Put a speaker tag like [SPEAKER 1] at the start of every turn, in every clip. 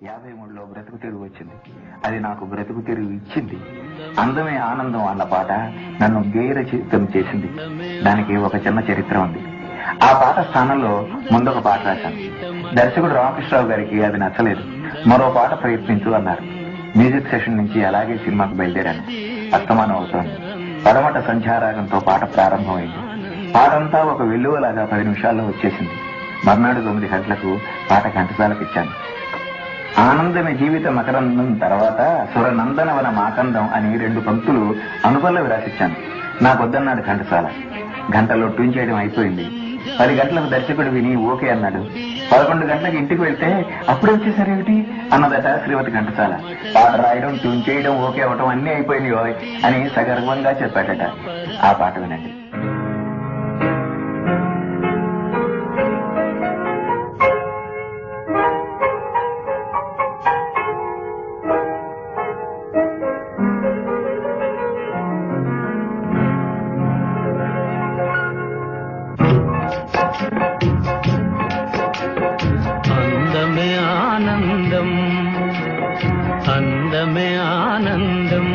[SPEAKER 1] 53లో బ్రతుకు తెరువు వచ్చింది. అది నాకు బ్రతుకు తెరువు ఇచ్చింది. అందమే ఆనందం అన్న పాట నన్ను గేయ రచయితం చేసింది. దానికి ఒక చిన్న చరిత్ర ఉంది. ఆ పాట స్థానంలో ముందొక పాట రాశాను. దర్శకుడు రామకృష్ణరావు గారికి అది నచ్చలేదు. మరో పాట ప్రయత్నించు అన్నారు. మ్యూజిక్ సెషన్ నుంచి అలాగే సినిమాకు బయలుదేరాను. అస్తమానం అవుతోంది. పడమట సంధ్యారాగంతో పాట ప్రారంభమైంది. పాటంతా ఒక వెల్లువలాగా 10 నిమిషాల్లో వచ్చేసింది. మర్నాడు 9 గంటలకు పాట ఘంటసాలకిచ్చాను. ఆనందమే జీవిత మకరందం తర్వాత సురనందనవన మాకందం అని 2 పంక్తులు అనుపల్లవి రాసిచ్చాను. నాకొద్దన్నాడు ఘంటసాల. గంటలో ట్యూన్ చేయడం అయిపోయింది. 10 గంటలకు దర్శకుడు విని ఓకే అన్నాడు. 11 గంటలకు ఇంటికి వెళ్తే అప్పుడే వచ్చేసరేమిటి అన్నదట శ్రీమతి ఘంటసాల. పాట రాయడం, ట్యూన్ చేయడం, ఓకే అవటం అన్నీ అయిపోయినాయి అని సగర్వంగా చెప్పాడట. ఆ పాట వినండి.
[SPEAKER 2] అందమే ఆనందం,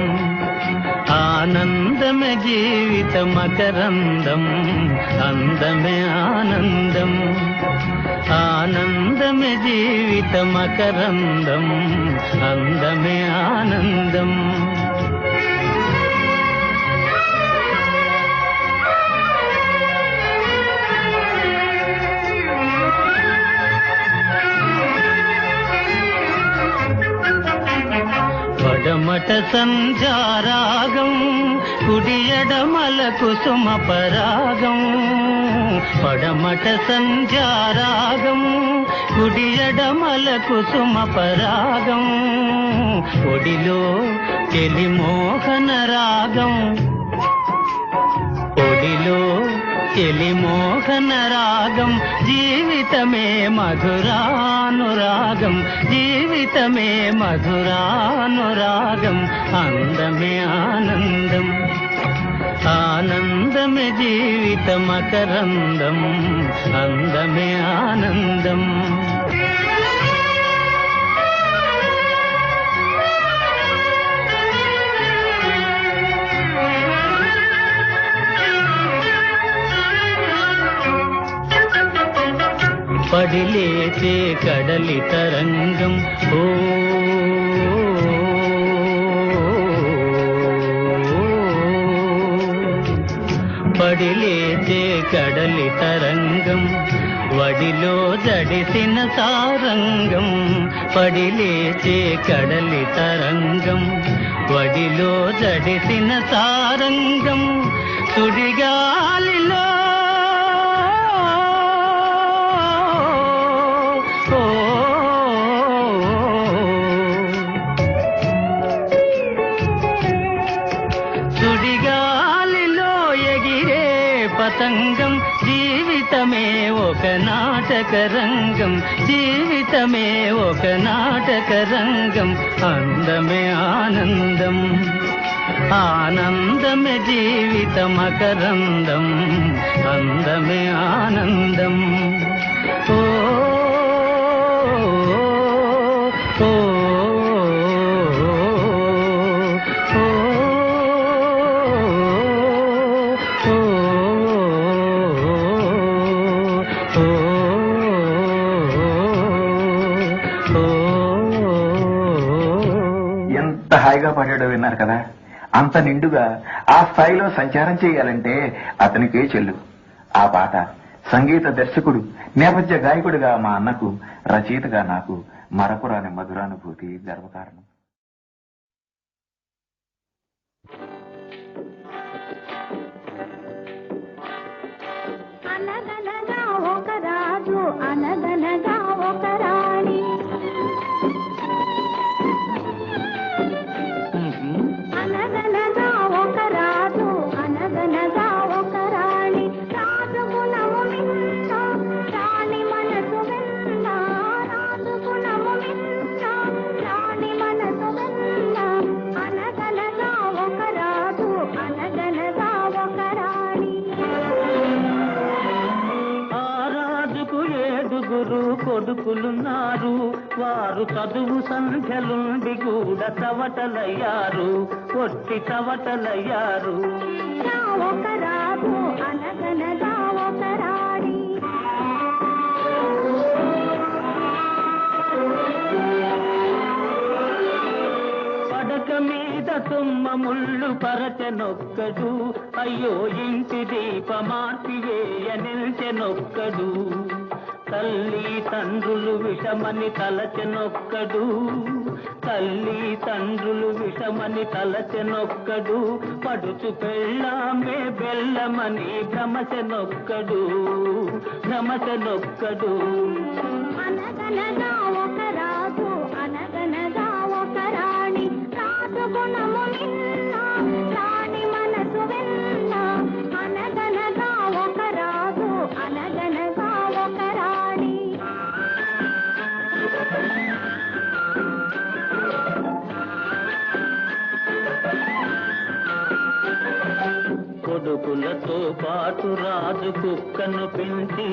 [SPEAKER 2] ఆనందమే జీవిత మకరందం. అందమే ఆనందం, ఆనందమే జీవిత మకరందం. అందమే ఆనందం. పడమట సంధ్యారాగం, కుడియడమల కుసుమ పరాగం. పడమట సంధ్యారాగం, కుడియడమల కుసుమ పరాగం. ఒడిలో చెలి మోహన రాగం, ఒడిలో చెలి మోహన రాగం. జీవితమే మధురానురాగం, జీవితమే మధురానురాగం. అందమే ఆనందం, ఆనందమే జీవిత మకరందం. అందమే ఆనందం. పడిలేచే కడలి తరంగం, ఓ పడిలేచే కడలి తరంగం. వడిలో జడిసిన సారంగం, పడిలేచే కడలి తరంగం. వడిలో జడిసిన సారంగం. సుడిగాలిలో పతంగం. జీవితమే ఒక నాటక రంగం, జీవితమే ఒక నాటక రంగం. అందమే ఆనందం, ఆనందమే జీవిత మకరందం. అందమే ఆనందం. ఓ ఓ
[SPEAKER 1] ఎంత హాయిగా పాడాడో విన్నారు కదా. అంత నిండుగా ఆ స్థాయిలో సంచారం చేయాలంటే అతనికే చెల్లు. ఆ పాట సంగీత దర్శకుడు, నేపథ్య గాయకుడిగా మా అన్నకు, రచయితగా నాకు మరపురాని మధురానుభూతి, గర్వకారణం.
[SPEAKER 3] అనగనగా ఒక రాజు, అనగనగా ఒక రాణి. అనగనగా ఒక రాజు, అనగనగా ఒక రాణి. రాజు గుణము మిన్న, రాణి మనసు వెన్న. రాజు గుణము మిన్న, రాణి మనసు
[SPEAKER 2] కొడుకులున్నారు, వారు చదువు సంఖ్యలుండి కూడా చవటలయ్యారు, ఒట్టి చవటలయ్యారు.
[SPEAKER 3] ఒక రాజు అనగనగా ఒక రాణి.
[SPEAKER 2] పడక మీద తుమ్మ ముళ్ళు పరచెనొక్కడు, అయ్యో ఇంటి దీపమార్పివేయ నిల్చెనొక్కడు. తల్లి తండ్రులు విషమని తలచెనొక్కడు, తల్లి తండ్రులు విషమని తలచెనొక్కడు. పడుచు పెళ్ళామే బెల్లమని భ్రమచెనొక్కడు, భ్రమచెనొక్కడు.
[SPEAKER 3] అనగనగా ఒక రాజు అనగనగా ఒక రాణి. రాజు గుణము నిన్న రాణి మనసు వెన్న. అనగనగా ఒక రాజు అనగనగా ఒక రాణి.
[SPEAKER 2] కొడుకులతో పాటు రాజు కుక్కను పెంచి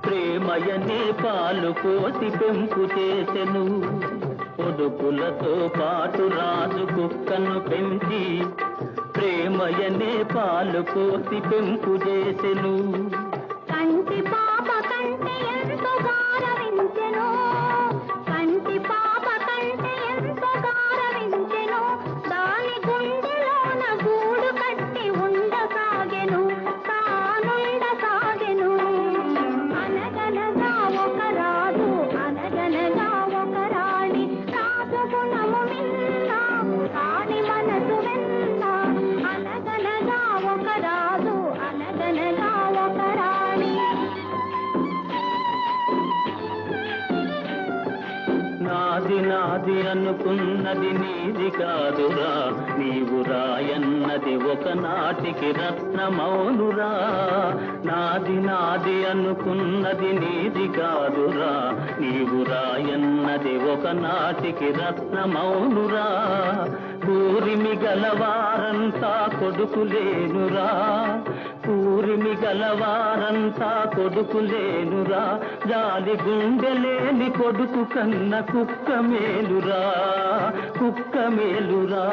[SPEAKER 2] ప్రేమయనే పాలు పోసి పెంపు చేసెను. కొడుకులతో పాటు రాజు కుక్కను పెంచి ప్రేమయనే పాలు పోసి పెంపు చేసెను.
[SPEAKER 3] కంటి పాప కంటే ఎంతో గారవించెను, కంటి పాప కంటే ఎంతో గారవించెను. దాని గుండెలోన గూడు కట్టి ఉండసాగెను, తానుండసాగెను. అనగనగా ఒక రాజు అనగనగా ఒక రాణి. రాజు గుణము మిన్న రాణి మనసు వెన్న. అనగనగా ఒక రాజు అనగనగా ఒక రాణి.
[SPEAKER 2] నాది నాది అనుకున్నది నీది కాదురా, నీవు రాయన్నది ఒకనాటికి రత్నమౌనురా. నాది నాది అనుకున్నది నీది కాదురా, నీవు రాయన్నది ఒకనాటికి రత్నమౌనురా. కూరిమి గలవారంతా కొడుకులేనురా, కూరిమి గలవారంతా కొడుకులేనురా. జాలి గుండెలేని కొడుకు కన్న కుక్క మేలురా, కుక్క మేలురా.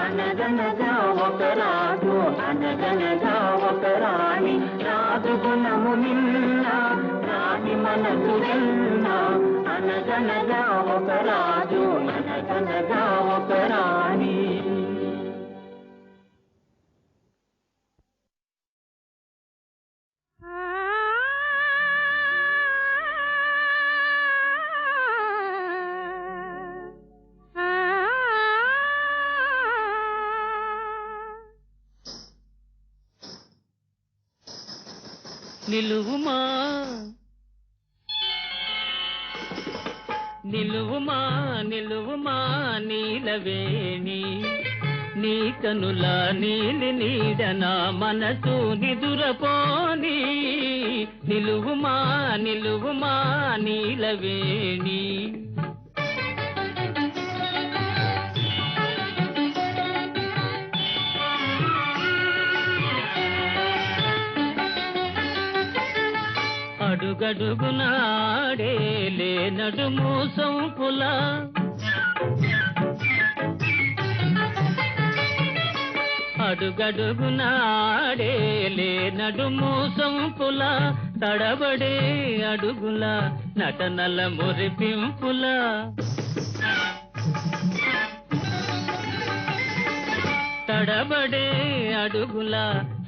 [SPEAKER 2] అనగనగా ఒక రాజు అనగనగా ఒక రాణి. రాజు గుణము నిన్న రాణి మనసు వెన్న. అనగనగా ఒక రాజు అనగనగా ఒక రాణి. నిలువుమా నిలువుమా నిలువుమా నీలవేణి, నీ కనుల నీలి నీడ నా మనసు నిదురపోని. నిలువుమా నిలువుమా నీలవేణి. అడుగడుగునాడే నడుము సొంపుల, అడుగడుగునాడే నడుము సొంపుల. తడబడే అడుగుల నటనల మురిపింపుల. తడబడే అడుగుల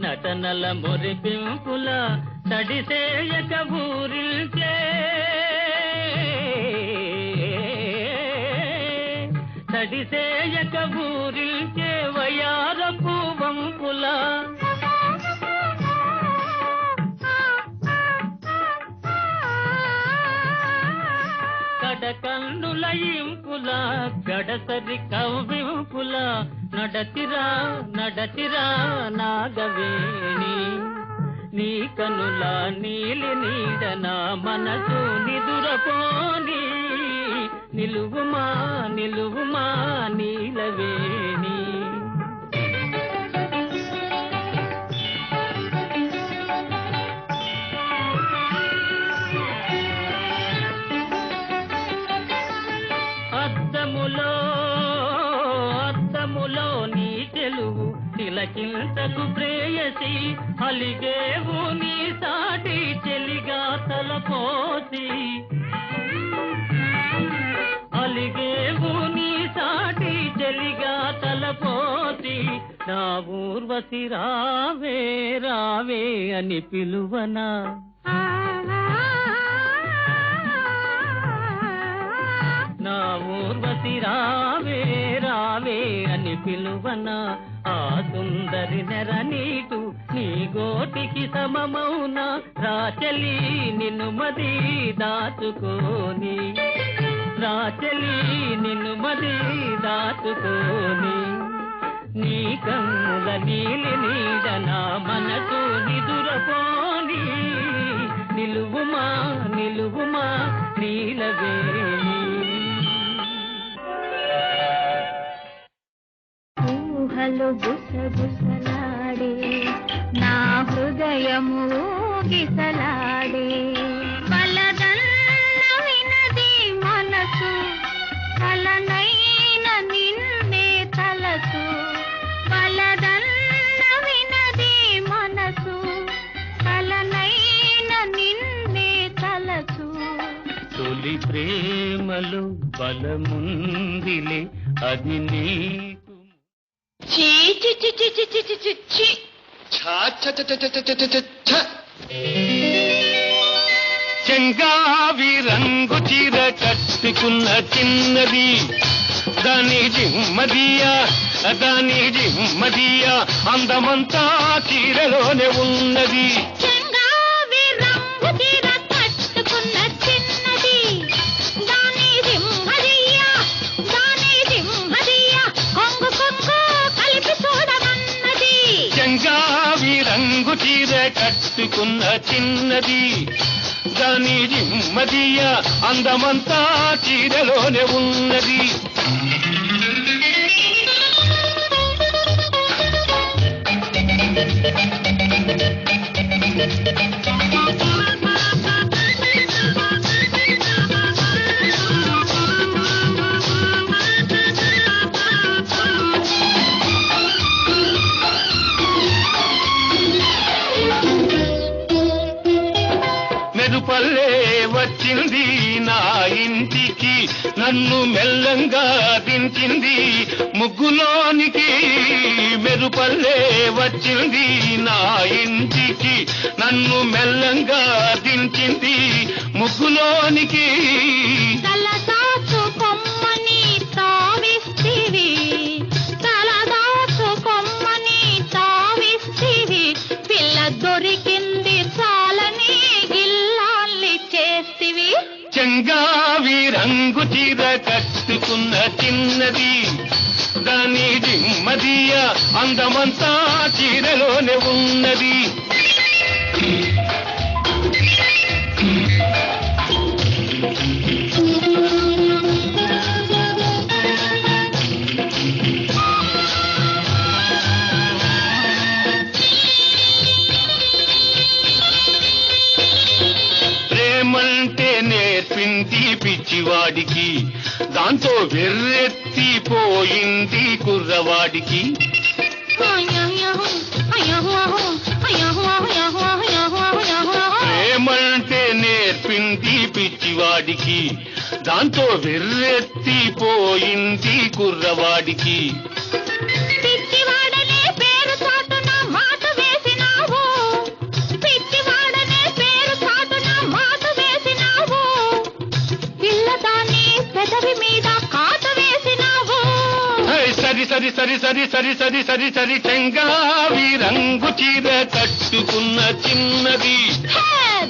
[SPEAKER 2] నటనల మురిపింపుల. తడిసేయక ఊరిల్చే, తడిసేయక ఊరిల్చే వయారపు వంపుల. కడకన్నుల ఇంపుల గడసరి కవ్వింపుల. నడతిరా నడతిరా నాగవేణి, నీ కనుల నీలి నీడ నా మనసు నిదురపోని. నిలువుమా నిలువుమా నీలవేణి. పులకింతకు ప్రేయసి అలిగేవు నీ సాటి చెలిగా తలపోసి అలిగేవు నీ సాటి చెలిగా తలపోసి నా ఊర్వశి రావే రావే అని పిలువనా నా ఊర్వశి రావే రావే అని పిలువనా ఆ సుందరి నెర నీటు నీ గోటికి సమమౌనా రాచలి నిన్ను మది దాచుకోని రాచలి నిన్ను మది దాచుకోని నీ కన్నుల నీలి నీడ నా మనసు నిదురపోని నిలువుమా నిలువుమా నీలవేణి
[SPEAKER 3] ఊహలు గుసగుసలాడే నా హృదయము గిసలాడే బలదన్న వినది మనసు కలనైన నిన్నే తలసు బలదన్న వినది మనసు కలనైన నిన్నే తలసు
[SPEAKER 2] తొలి ప్రేమలు బలముందిలే అది నీకు
[SPEAKER 3] చీ చీ చీ చీ చీ చీ చీ చీ
[SPEAKER 2] చెంగావి రంగు చీర కట్టుకున్న చిన్నది దాని జిమ్మదియా అందమంతా చీరలోనే ఉన్నది
[SPEAKER 3] చెంగావి రంగు చీర కట్టుకున్న చిన్నది దాని జిమ్మదియా కొంగు కొంగు కలిపి చూడమన్నది
[SPEAKER 2] చెంగావి రంగు చీర కట్టుకున్న చిన్నది దాని జిమ్మదియా అందమంతా చీరలోనే ఉన్నది మెరుపల్లే వచ్చింది నా ఇంటికి నన్ను మెల్లంగా దించింది ముగ్గులోనికి మెరుపల్లే వచ్చింది నా ఇంటికి నన్ను మెల్లంగా దించింది ముగ్గులోనికి
[SPEAKER 3] తలదాచు కొమ్మని తావిస్తివి పిల్ల దొరికింది చాలని గిల్లాల్ని చేస్తివి
[SPEAKER 2] చెంగావి రంగు చీర కట్టుకున్న చిన్నది దాని జిమ్మదియా అందమంతా చీరలోనే ఉన్నది ప్రేమంటే నేర్పింది పిచ్చివాడికి దాంతో వెర్రెత్తిపోయింది కుర్రవాడికి ప్రేమంటే నేర్పింది పిచ్చివాడికి దాంతో వెర్రెత్తిపోయింది కుర్రవాడికి
[SPEAKER 3] పిచ్చివాడనే పేరు చాటున మాట వేసినావు పిల్లదాన్ని పెదవి మీద కాట వేసినావు
[SPEAKER 2] సరి చెంగావి రంగు చీర కట్టుకున్న చిన్నది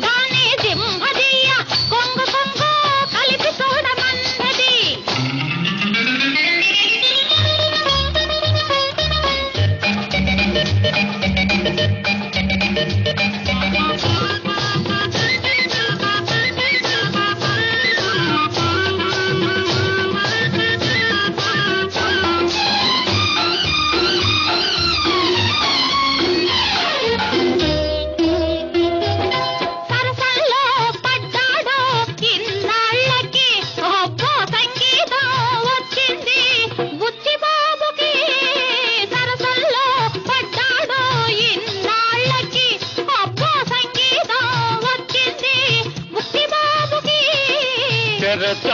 [SPEAKER 3] దాని జిమ్మదియ్య కొంగు కొంగు కలిపి చూడమన్నది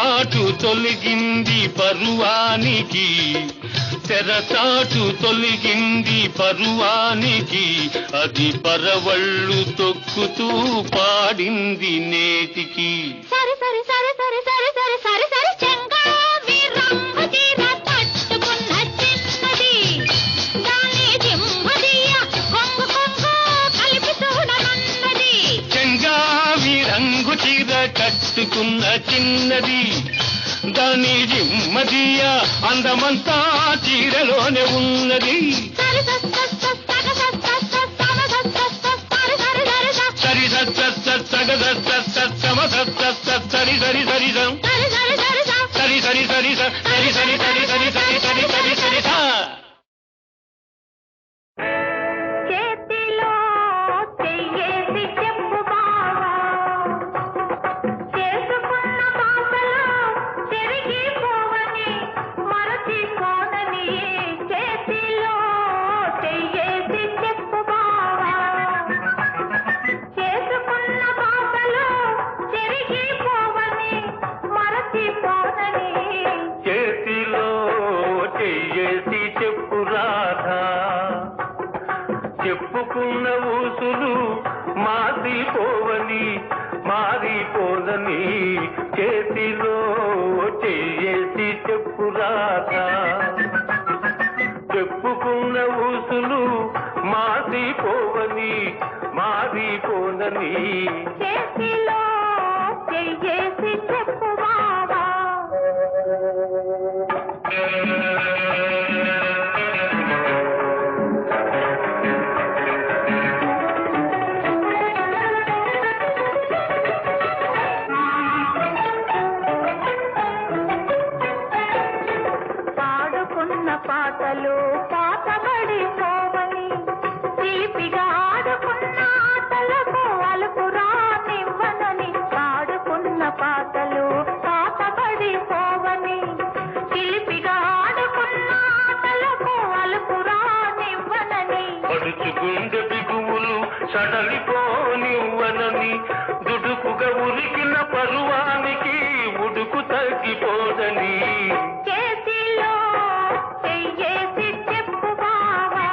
[SPEAKER 2] తెరచాటు తొలగింది పరువానికి, తెరచాటు తొలగింది పరువానికి, అది పరవళ్ళు తొక్కుతూ పాడింది నేటికి.
[SPEAKER 3] సరి సరి సరి సరి సరి సరి సరి సరి చెంగావి రంగు చీర కట్టుకున్న చిన్నది, దాని జిమ్మదియ కొంగు కొంగు కలిపి చూడమన్నది.
[SPEAKER 2] చెంగావి రంగు చీర కట్టుకున్న చిన్నది, దాని జిమ్మదియ అందమంతా చీరలోనే ఉన్నది.
[SPEAKER 3] సరి సరి సరి సరి సరి చేతిలో చెయ్యేసి చెప్పు బావా, చేసుకున్న పాపలో చెరిగిపోవని మరచిపోనని. చేతిలో చెయ్యేసి చెప్పు బావా, చేసుకున్న పాపలో చెరిగిపోవని మరచిపోనని.
[SPEAKER 2] చేతిలో చెయ్యేసి చెప్పు రాధా, చెప్పుకున్న ఊసులు మారిపోవని మారిపోదని. చేతిలో చెయ్యేసి చెప్పు రాధా, చెప్పుకున్న ఊసులు మారిపోవని మారిపోదని.
[SPEAKER 3] చేతిలో చెయ్యేసి చెప్పు బావా. పాడుకున్న పాటలు పాతబడిపోవని, తీపిగా ఆడుకున్న ఆటలకు అలుపు రానివ్వనని. పాడుకున్న పాటలు పాతబడిపోవని, తీపిగా ఆడుకున్న ఆటలకు అలుపు రానివ్వనని.
[SPEAKER 2] పడుచుకుండే బిగువులు సడలిపోనివ్వనని, దుడుకుగా ఉరికిన పరువానికి ఉడుకు తగ్గిపోదని.
[SPEAKER 3] చేతిలో చెయ్యేసి చెప్పు బావా,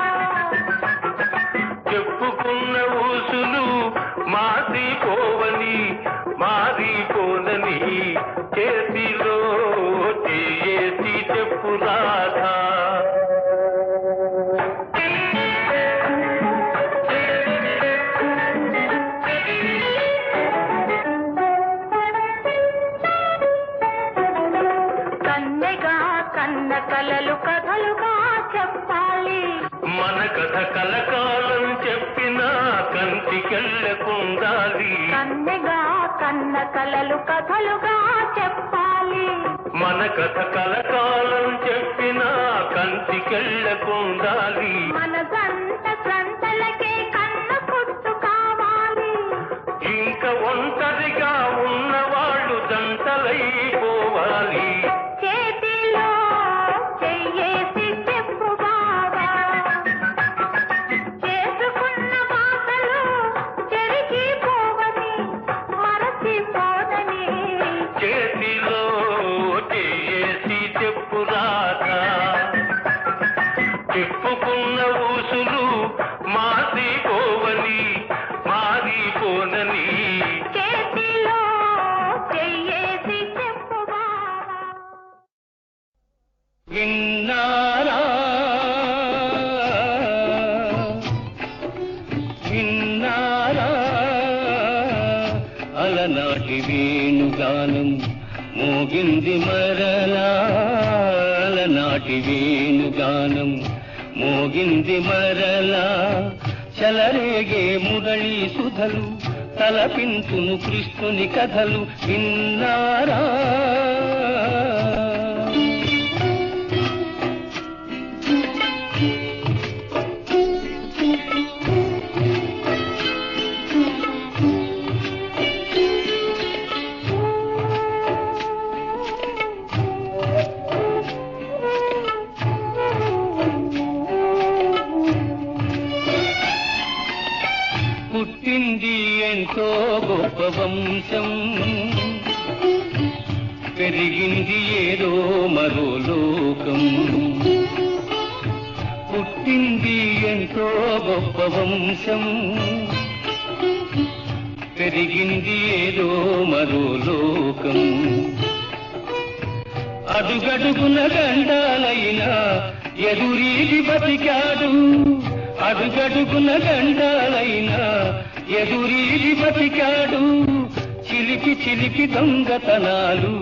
[SPEAKER 2] చెప్పుకున్న ఊసులు మారిపోవని మారిపోనని. చేతిలో చెయ్యేసి చెప్పు రాధా.
[SPEAKER 3] కన్నెగా కన్న కలలు కథలుగా చెప్పాలి.
[SPEAKER 2] మన కథ కలకాలం చెప్పినా కంటికెళ్ళకుండాలి.
[SPEAKER 3] కన్నెగా కన్న కలలు కథలుగా చెప్పాలి.
[SPEAKER 2] మన కథ కలకాలం చెప్పినా కంటికెళ్ళకుండాలి.
[SPEAKER 3] మన జంట జంటలకే కన్న పుట్టు కావాలి.
[SPEAKER 2] ఇంక ఒంటరిగా ఉన్నవాళ్ళు జంటలైపోవాలి.
[SPEAKER 3] చేతిలో చెయ్యేసి చెప్పు బావా, చేసుకున్న పాటలు చెరిగిపోవని మరచిపోదని.
[SPEAKER 2] చేతిలో చెయ్యేసి చెప్పు రాధా, చెప్పుకున్న ఊసులు మారిపోవని మారిపోనని.
[SPEAKER 3] చేతిలో చెయ్యేసి చెప్పు బావా.
[SPEAKER 2] విన్నారా విన్నారా అలనాటి వేణుగానం మోగింది మరలా, అలనాటి వేణుగానం మోగింది మరలా. చలరేగే మురళీ సుధలు తలపింతును కృష్ణుని కథలు. విన్నారా పుట్టింది ఎంతో గొప్ప వంశం, పెరిగింది ఏదో మరో లోకం, పుట్టింది ఎంతో గొప్ప వంశం, పెరిగింది ఏదో మరో లోకం. అడుగడుగున గండాలైనా ఎదురీది బతికాడు, అడుగడుగున గండాలైనా ఎదురీది బతికాడు. చిలిపి చిలిపి దొంగతనాలు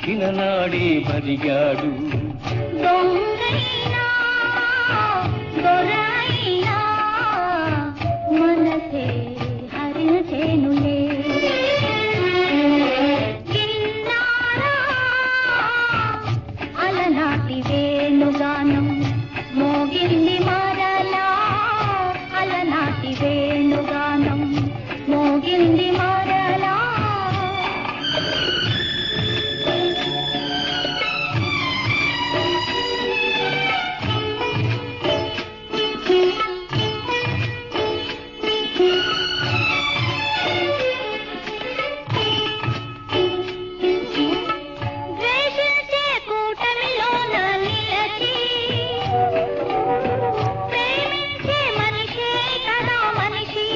[SPEAKER 2] చిన్ననాడే బదిగాడు.
[SPEAKER 3] దొంగైనా దొరైనా మనసే హరించేనులే. కిన్నారా అలనాటి వేణుగానం మోగింది మరలా, అలనాటి వేణుగానం మోగింది మరలా. ద్వేషించే కూటమిలోన నిలచి ప్రేమించే మనిషే కదా మనిషి.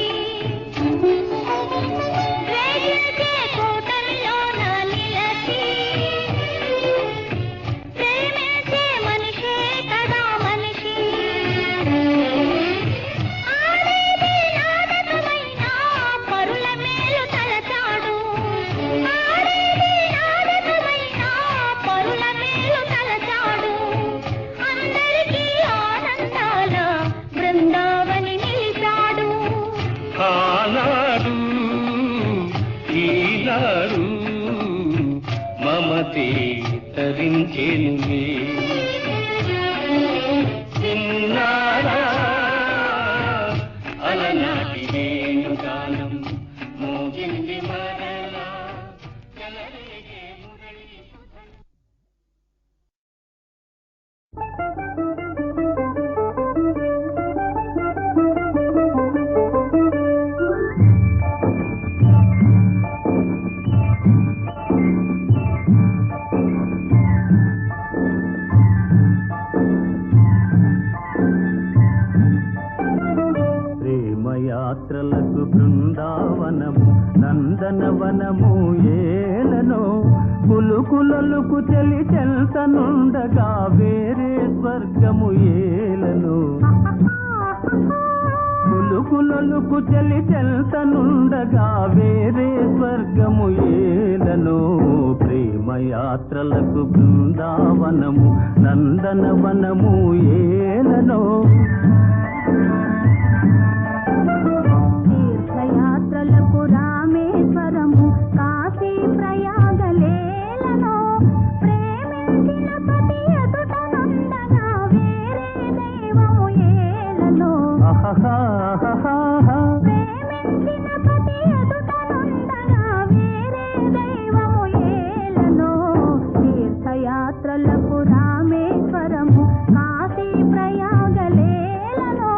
[SPEAKER 3] ద్వేషించే కూటమిలోన నిలచి ప్రేమించే మనిషే కదా మనిషి. ఆడేది నాదకమైనా పరుల మేలు తలచాడు, ఆడేది నాదకమైనా పరుల మేలు తలచాడు. అందరికీ ఆనందాల బృందావని నిలిచాడు.
[SPEAKER 2] ఆనాడు ఈనాడు మమతే తరించేనులే. చిన్నారా అలనాటి వేణుగానం మోగింది మరలా, చెలరేగే మురళి సుధ.
[SPEAKER 4] ప్రేమయాత్రలకు బృందావనము నందనవనము ఏలనో, కులుకులొలుకు చెలి చెల్తనుండగా వేరే స్వర్గము ఏలనో. కులుకులొలుకు చెలి చెల్తనుండగా వేరే స్వర్గము ఏలనో. ప్రేమయాత్రలకు బృందావనము నందనవనము ఏలనో.
[SPEAKER 3] తీర్థయాత్రలకు రామేశ్వరము కాశీ ప్రయాగలేలనో. ప్రేమించిన పతి ఎదుటనుండగా వేరే దైవము ఏలనో. ప్రేమించిన పతి ఎదుటనుండగా వేరే దైవము ఏలనో. తీర్థయాత్రలకు రామేశ్వరము కాశీ ప్రయాగలేలనో.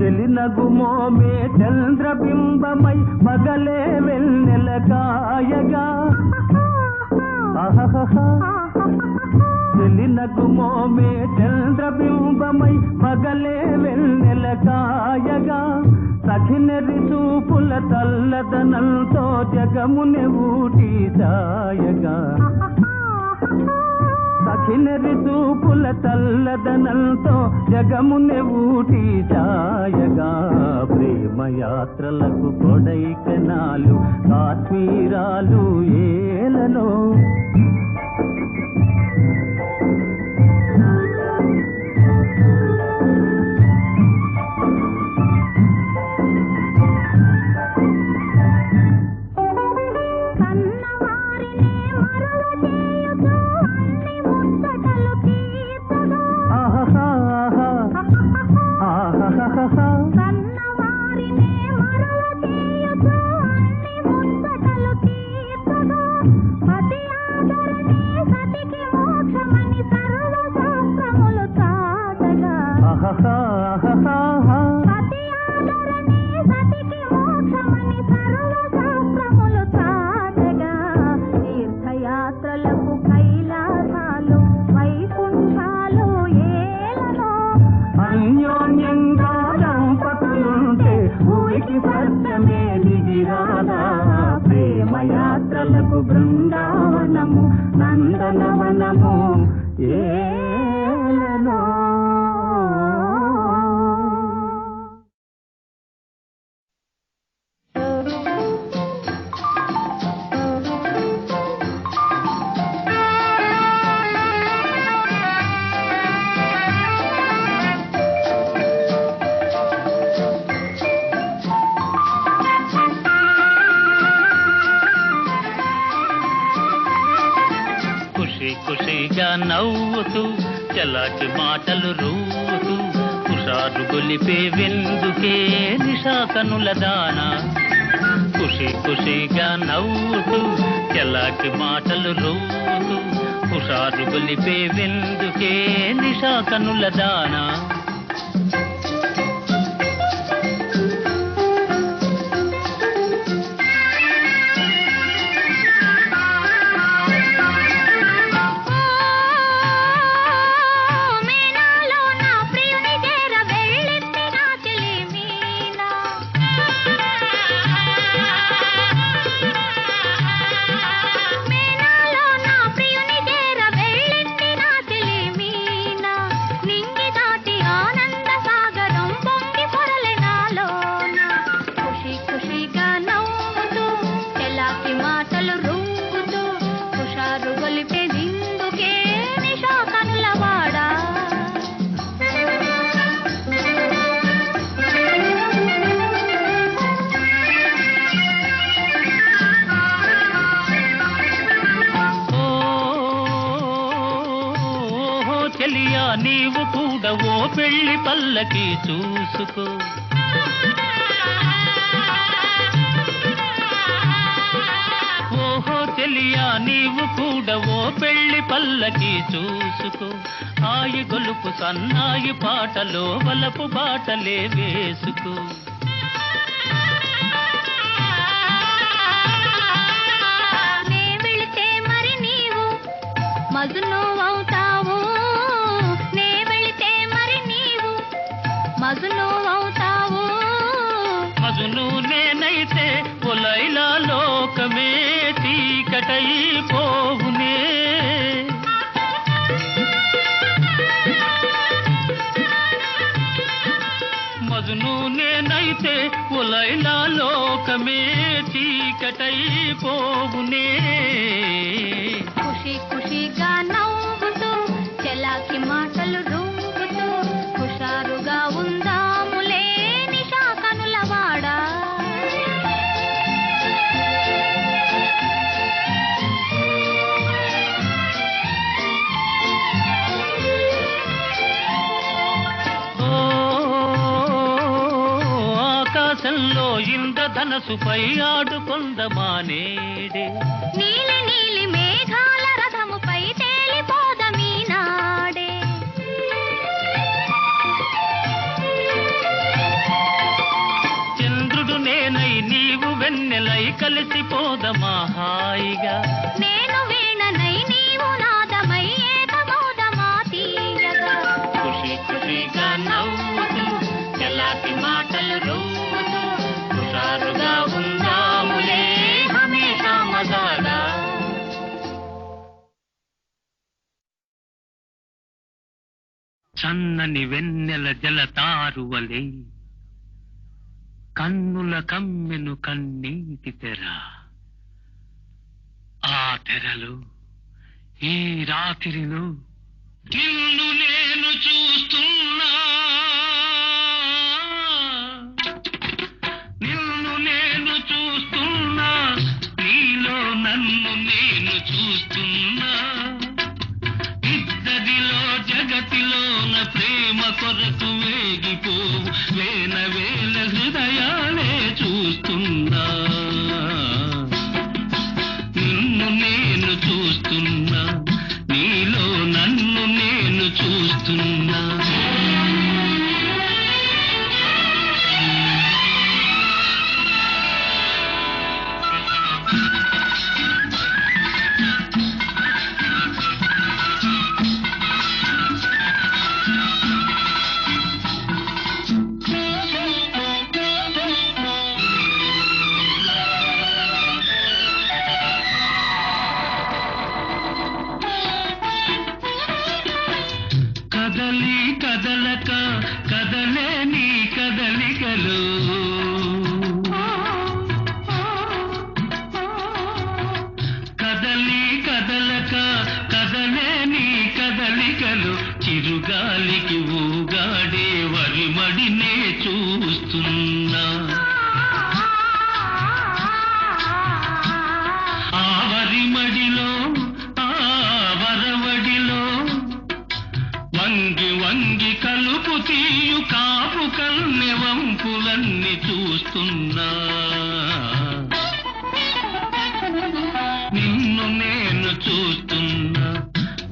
[SPEAKER 4] చెలినగుమోమే చంద్రబింబమై పగలే వెన్నెల కాయగా. చెలినగుమోమే చంద్రబింబమై పగలే వెన్నెల కాయగా. సఖినరి చూపుల తల్లదనంతో జగముని ఊటి సాయగా. సఖినరి చూపుల తల్లదనంతో జగముని ఊటి ఛాయగా. ప్రేమయాత్రలకు కొడైకెనాలు కాశ్మీరాలు ఏలనో.
[SPEAKER 3] కన్నవారినే మరువ చేయుచు అన్ని ముచ్చటలు తీర్చగా. కన్నవారినే మరువ చేయుచు అన్ని ముచ్చటలు తీర్చగా. పతి ఆదరణే సతికి మోక్షమని సర్వ సతి ఆదరణే సతికి మోక్షమని సర్వశాస్త్రములు చాటగా తీర్థయాత్రలకు కైలాసాలు వైకుంఠాలు ఏలనో
[SPEAKER 4] అన్యోన్యంగా దంపతులుంటే భూమికి స్వర్గమే దిగిరాదా ప్రేమయాత్రలకు బృందావనము నందనవనము ఏలనో
[SPEAKER 2] ఖుషిగా నవ్వుతూ చలాకి మాటలు రూతూ హుషారు గొలిపే వెందుకే నిశా కనుల దానా ఖుషిగా నవ్వుతూ చలాకి మాటలు రూతూ హుషారు గొలిపే వెందుకే నిశా కనుల దానా నీవు కూడా ఓ పెళ్లి పల్లకి చూసుకో ఓహో చెలియా నీవు కూడా ఓ పెళ్లి పల్లకి చూసుకో ఆయి గొలుపు సన్నాయి పాటలో వలపు బాటలే వేసుకో
[SPEAKER 3] నే వెళితే మరి నీవు మజును అవుతావు మజును అవుతావు
[SPEAKER 2] మజును నేనైతే పొలైలా లోకమే చీకటైపోవునే మజును నేనైతే పొలైలా లోకమే చీకటైపోవునే
[SPEAKER 3] ఖుషిగా నవ్వుతూ చెలాకి మాటలు రూపుతూ హుషారుగా ఉందాములే నిశా కనులవాడా
[SPEAKER 2] ఆకాశంలో ఇంద్రధనసుపై ఆడుకొందమానేడే
[SPEAKER 3] నీలి నీలి మేఘాల రథముపై తేలిపోదమీనాడే
[SPEAKER 2] చంద్రుడు నేనై నీవు వెన్నెలై కలిసిపోదమా హాయిగా
[SPEAKER 3] నేను వీణనై నీవు నాదమై ఏకమౌదమా తీయగా
[SPEAKER 2] ఖుషిగా నవ్వుతూ చలాకి మాటలు రూతూ హుషారుగా ఉందాములే హమేషా మజాగా సన్నని వెన్నెల జలతారువలే కన్నుల కమ్మెను కన్నీటి తెర ఆ తెరలో ఈ రాత్రిలో నిన్ను నేను చూస్తున్నా నిన్ను నేను చూస్తున్నా నీలో నన్ను నేను చూస్తున్నా ఇద్దరిలో జగతిలోన ప్రేమ కొరకు వేగిపోవు వేల వేల హృదయాలే చూస్తున్నా నిన్ను నేను చూస్తున్నా నీలో నన్ను నేను చూస్తున్నా కదలి కదలక కదలే నీ కదలికలు కదలి కదలక కదలే నీ కదలికలు చిరుగాలికి ఊగాడే వరిమడినే చూస్తున్నా ఆ వరిమడిలో ఆ వరవడిలో వంగి వంగి కలుపు తీయు కాపు కన్నె వంపులన్నీ చూస్తున్నా నిన్ను నేను చూస్తున్నా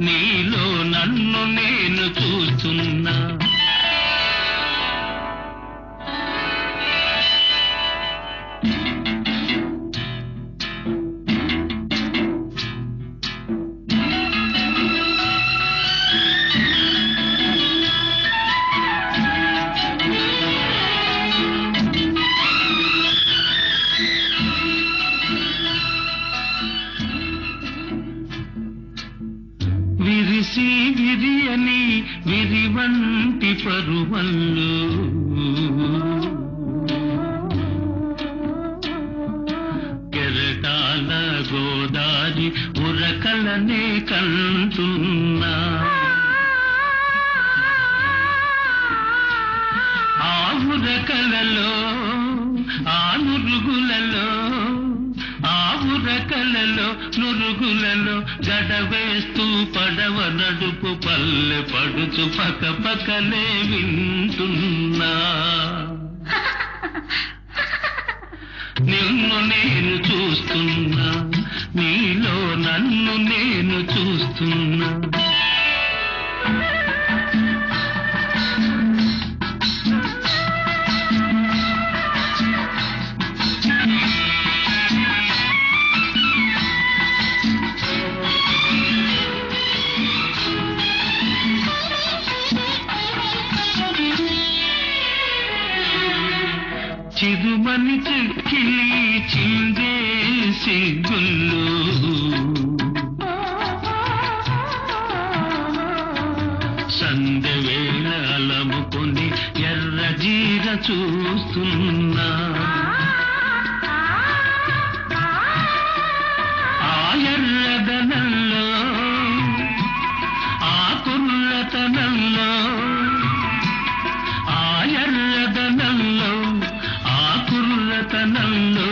[SPEAKER 2] నీలో నన్ను నేను చూస్తున్నా విరిసి విరియని విరివంటి పరువల్లు కెరటాల గోదారి ఉరకలనే కంటున్నా ఆ ఉరకలలో ఆ నురుగులలో ఆ ఉరకలలో నురుగులలో గడవేస్తూ పడవ నడుపు పల్లె పడుచు పక్క పక్కనే వింటున్నా నిన్ను నేను చూస్తున్నా నీలో నన్ను నేను చూస్తున్నా చిరుమని చెక్కిలి చిందేసి గుళ్ళు సందె వేళ అలముకొని ఎర్ర జీర చూస్తున్నా ఆ ఎర్రదనంలో ఆ కుర్రతనంలో ఆ ఎర్రదనంలో కుర్రతనంలో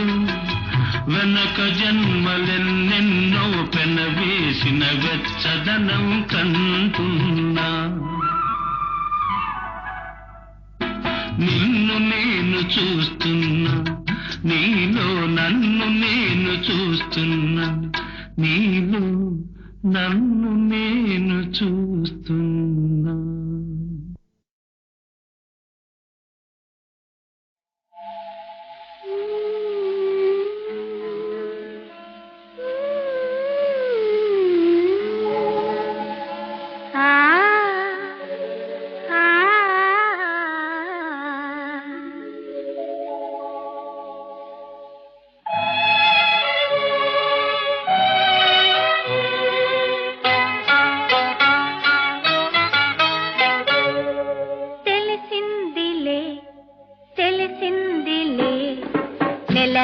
[SPEAKER 2] వెనక జన్మలెన్నెన్నో పెనవేసిన వెచ్చదనం కంటున్నా నిన్ను నేను చూస్తున్నా నీలో నన్ను నేను చూస్తున్నా నీలో నన్ను నేను చూస్తున్నా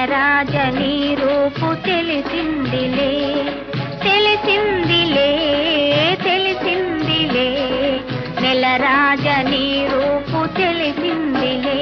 [SPEAKER 3] రాజనీ రూపు తెలిసిందిలే తెలిసిందిలే తెలిసిందిలే నెల రాజనీ రూపు తెలిసిందిలే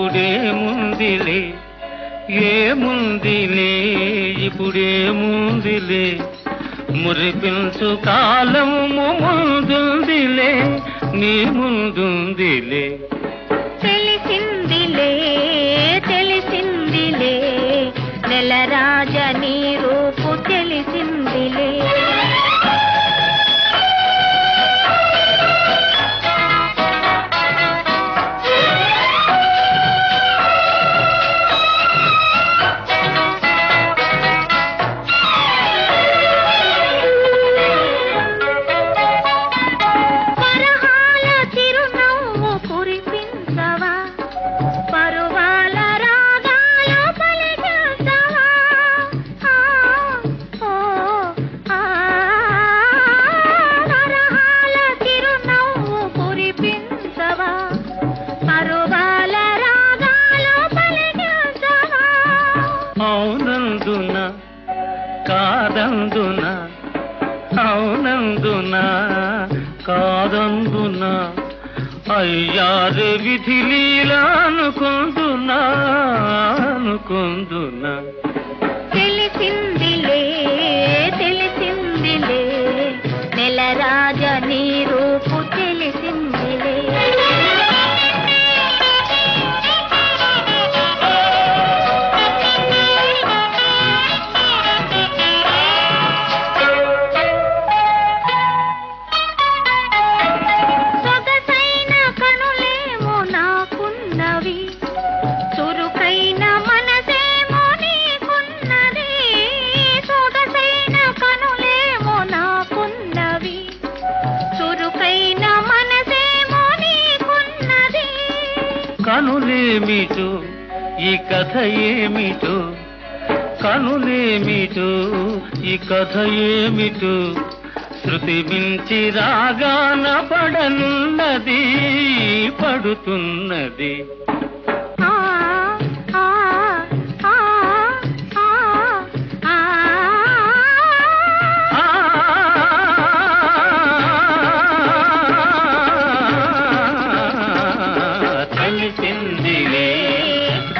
[SPEAKER 3] ఇప్పుడేముందిలే ఏముందిలే ఇప్పుడేముందిలే మురిపించు కాలము ముందుందిలే నీ ముందుందిలే
[SPEAKER 5] తెలిసిందిలే తెలిసిందిలే నెల రాజ నీ రూపు తెలిసిందిలే
[SPEAKER 2] అవునందున కాదందున అయ్యారే విధి లీలా అనుకుందునా అనుకుందునా
[SPEAKER 3] తెలిసిందిలే తెలిసిందిలే నెలరాజ నీ రూపు తెలిసిందిలే సొగసైన కనులేమో నాకున్నవి చురుకైన మనసేమో నీకున్నది సొగసైన కనులేమో నాకున్నవి చురుకైన మనసేమో నీకున్నది
[SPEAKER 2] కనులేమిటో ఈ కథ ఏమిటో కనులేమిటో ఈ కథ ఏమిటో శృతి మించి రాగాన పడనున్నది పడుతున్నది
[SPEAKER 3] ఆ ఆ ఆ ఆ ఆ
[SPEAKER 2] తెలిసిందిలే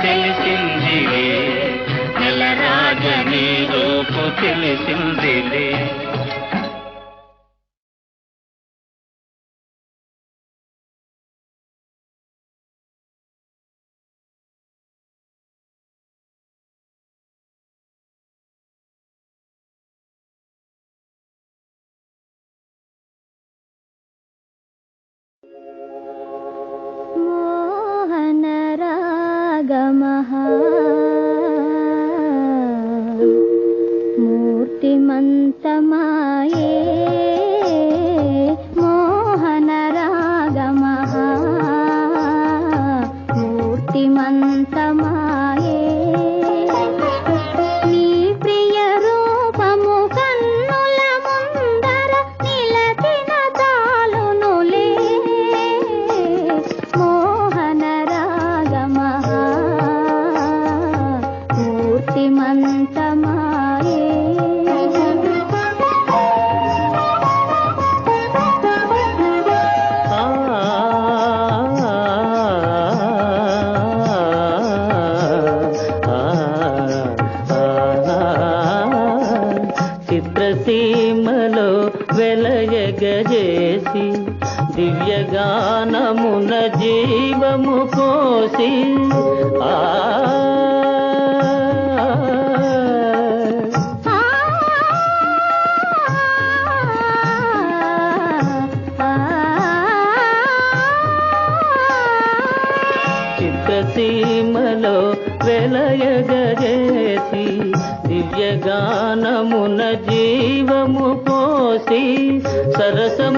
[SPEAKER 2] తెలిసిందిలే నెలరాజ నీ రూపు తెలిసిందిలే
[SPEAKER 3] మోహన రాగమహా మూర్తిమంతమాయే మోహన రాగమహా మూర్తిమంతమాయే నీ ప్రియ రూపము కన్నుల ముందర నిలచిన తాలునులే మోహన రాగమహా మూర్తిమంతమాయే
[SPEAKER 2] చిత్రసీమలో వెలయగజేసి దివ్యగానమున జీవము కోసి ఆ చిత్రసీమలో వెలయగజేసి దివ్యగానమున జీవము పోసి సరసముగానను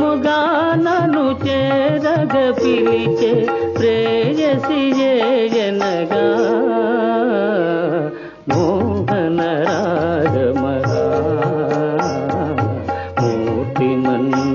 [SPEAKER 2] చేరగ పిలిచే ప్రేయసి జయనగా మోహన రాగమహా మూర్తిమంతమాయే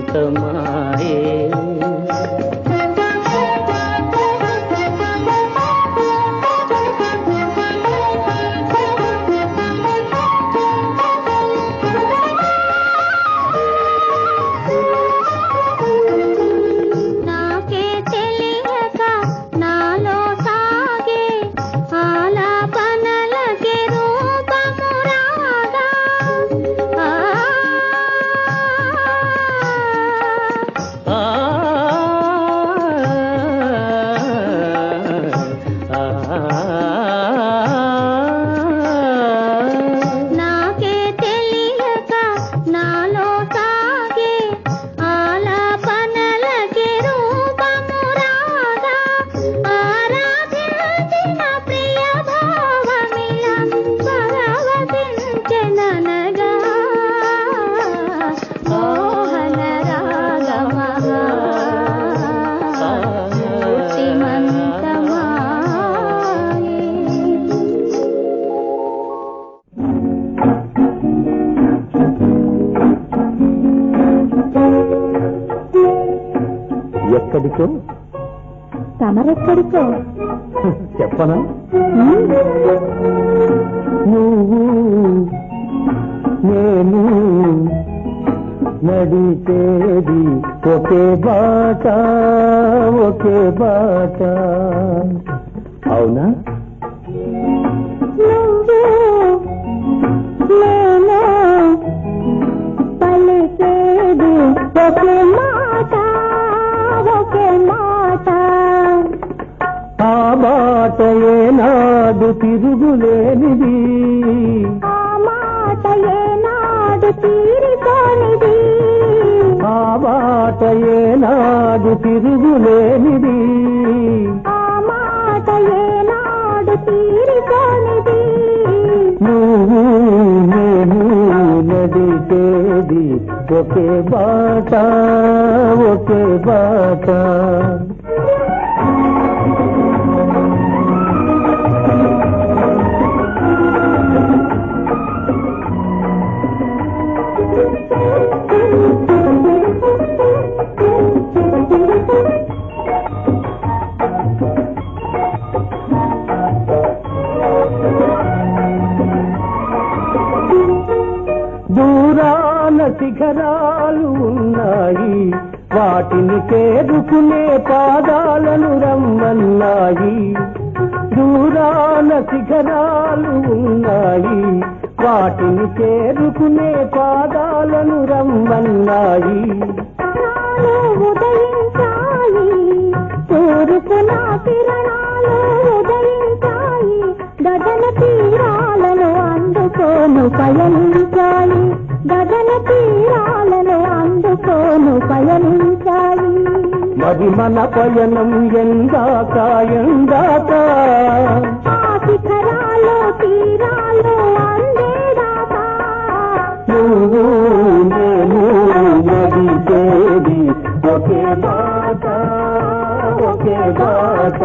[SPEAKER 3] నాకే తెలియక నాలో సాగే ఆలాపనలకే రూపము రాగా ఆ నాకే తెలియక నాలో సాగే ఆలాపనలకే రూపము రాగా ఆరాధించిన ప్రియ భావమిలా పరవశించెననగా మోహన రాగమహా మూర్తిమంతమాయే
[SPEAKER 4] ఎక్కడికో
[SPEAKER 3] తమరెక్కడికో
[SPEAKER 4] చెప్పనా నువ్వు నేను నడిచేది ఒకే బాట ఒకే బాట. అవునా?
[SPEAKER 3] పలికేది ఒకే మాట ఒకే మాట.
[SPEAKER 4] ఆ మాట ఏనాడు తిరుగులేనిది,
[SPEAKER 3] ఆ మాట ఏనాడు తీరిపోనిది,
[SPEAKER 4] ఆ మాట ఏనాడు తిరుగులేనిది,
[SPEAKER 3] ఆ మాట ఏనాడు తీరిపోనిది.
[SPEAKER 4] నువ్వు నేను నడిచేది ఒకే బాట ఒకే బాట. దూరాన శిఖరాలు ఉన్నాయి, వాటిని చేరుకునే పాదాలను రమ్మన్నాయి. దూరాన శిఖరాలు ఉన్నాయి, వాటిని చేరుకునే పాదాలను రమ్మన్నాయి.
[SPEAKER 3] ఉదయించాయి తూర్పున కిరణాలు ఉదయించాయి, గగన తీరాలను అందుకోను పయనించాయి, గగన తీరాలను అందుకోను పయనించాయి.
[SPEAKER 4] మరి మన పయనం ఎందాక ఎందాక,
[SPEAKER 3] ఆ శిఖరాలు తీరాలు అందేదాకా.
[SPEAKER 4] నువ్వు నేను నడిచేది ఒకే బాట ఒకే బాట.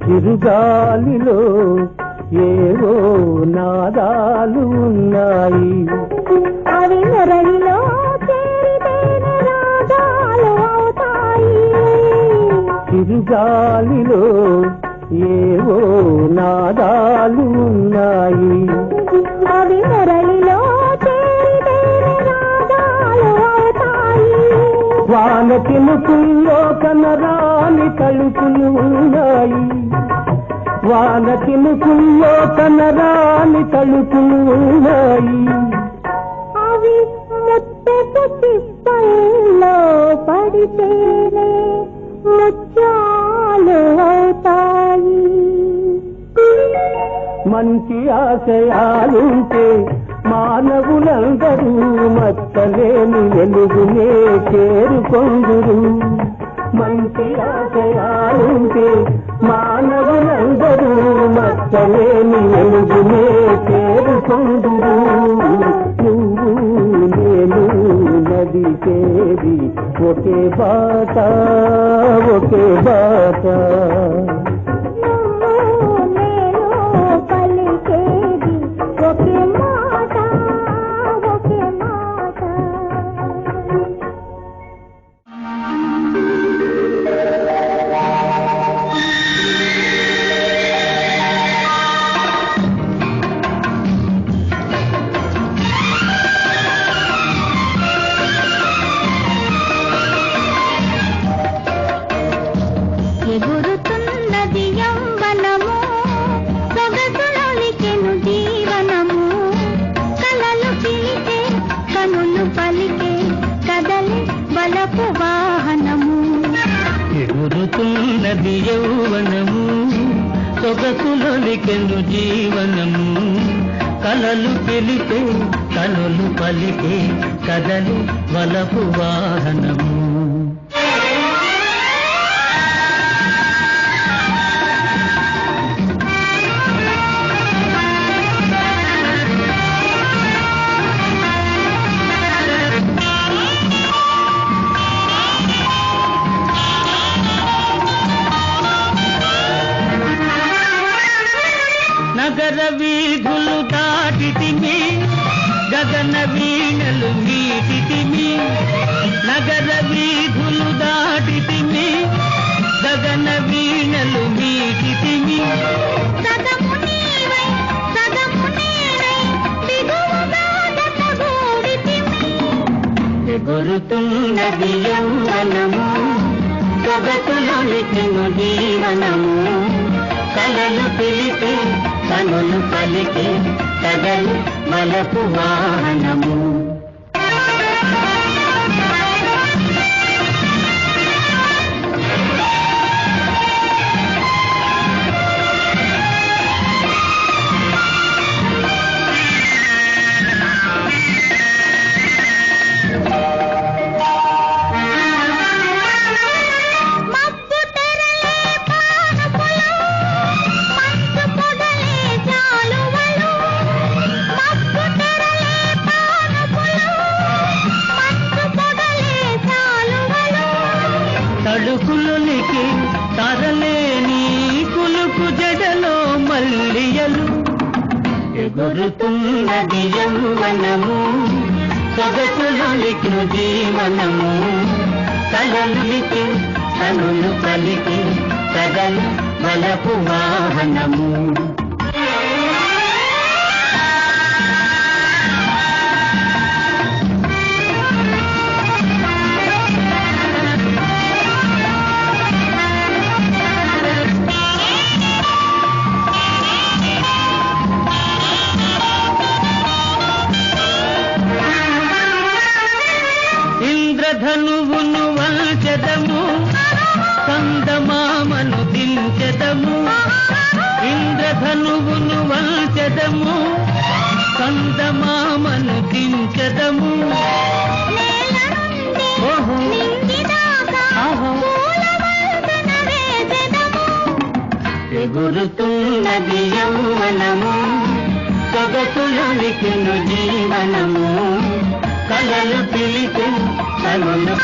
[SPEAKER 4] చిరుగాలిలో ఏవో నాదాలు ఉన్నాయి,
[SPEAKER 3] అవి మురళిలో చేరితేనే రాగాలు అవుతాయి.
[SPEAKER 4] చిరుగాలిలో ఏవో నాదాలు ఉన్నాయి,
[SPEAKER 3] అవి మురళిలో చేరితేనే రాగాలు అవుతాయి.
[SPEAKER 4] వాన చినుకుల్లో కనరాని తలుపులు ఉన్నాయి, వాన చినుకుల్లో కనరాని తలుపులు ఉన్నాయి.
[SPEAKER 3] అవి ముత్తెపు చిప్పల్లో పడితేనే ముత్యాలు అవుతాయి.
[SPEAKER 4] మంచి ఆశయాలుంటే మానవులందరూ మచ్చలేని వెలుగునే చేరుకొందురు. మంచి ఆశయాలుంటే మానవులందరూ మచ్చలేని వెలుగునే చేరుకొందురు. నువ్వు నేను నడిచేది ఒకే బాట ఒకే బాట.
[SPEAKER 3] నువ్వు నేను పలికేది ఒకే మాట ఒకే మాట. ఎగురుతున్నది యవ్వనము, సొగసులొలికెను జీవనము, కలలు పిలిచే కనులు పలికే కదలి బలపు వాహనము.
[SPEAKER 2] ఎగురుతున్నది యౌవనము, సొగసులొలికెను జీవనము, కలలు పిలిపే కనులు పలికే కదలి వలపు వాహనము. నగర వీధులు దాటి నగర వీధులు దాటితిమి గగన వీణలు మీటితిమి
[SPEAKER 3] సదము నీవై సదము నేనై దిగువగా జతగూడితిమి
[SPEAKER 2] ఎగురుతున్నది యౌవనము సొగసులొలికెను జీవనము కలలు పిలిపి కనులు పలికి కదలు మలపు వాహనము తడుకులొలికి తరలేని కులుకు జడలో మల్లియలు ఎగురుతున్నది యౌవనము సొగసులొలికి జీవనము కలలికి కనులు పలికి కదలు మలపు వాహనము ధనువును వంచదము కందమామను దించదము ఇంద్రధనువును వంచదము కందమామను దించదము ఎగురుతున్నది యౌవనము సొగసులొలికెను జీవనము కలలు పిలిచి కనులు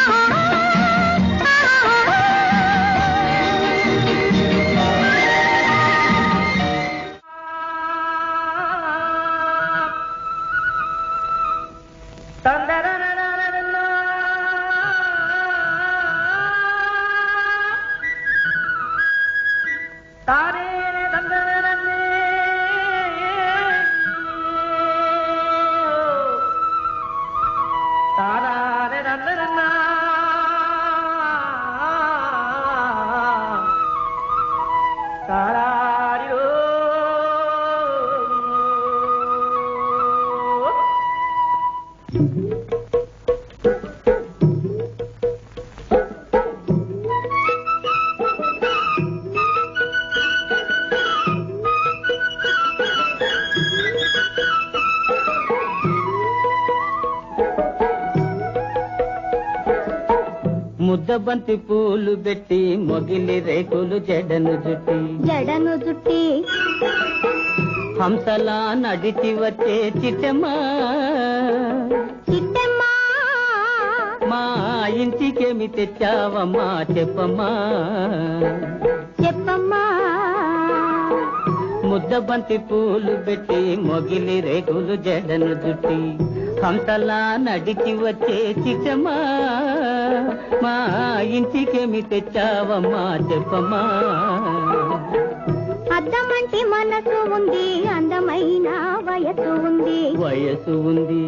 [SPEAKER 2] ముద్దబంతి పూలు పెట్టి మొగిలి రేకులు జడను జుట్టి హంసలా నడిచి వచ్చే చిట్టమ్మా మా ఇంటికేమి తెచ్చావమ్మా చెప్పమ్మా ముద్దబంతి పూలు పెట్టి మొగిలి రేకులు జడను జుట్టి హంసలా నడిచి వచ్చే చిట్టమ్మా మా ఇంటికేమి తెచ్చావమ్మా చెప్పమ్మా
[SPEAKER 3] అద్దమంటి మనసు ఉంది అందమైన వయసు ఉంది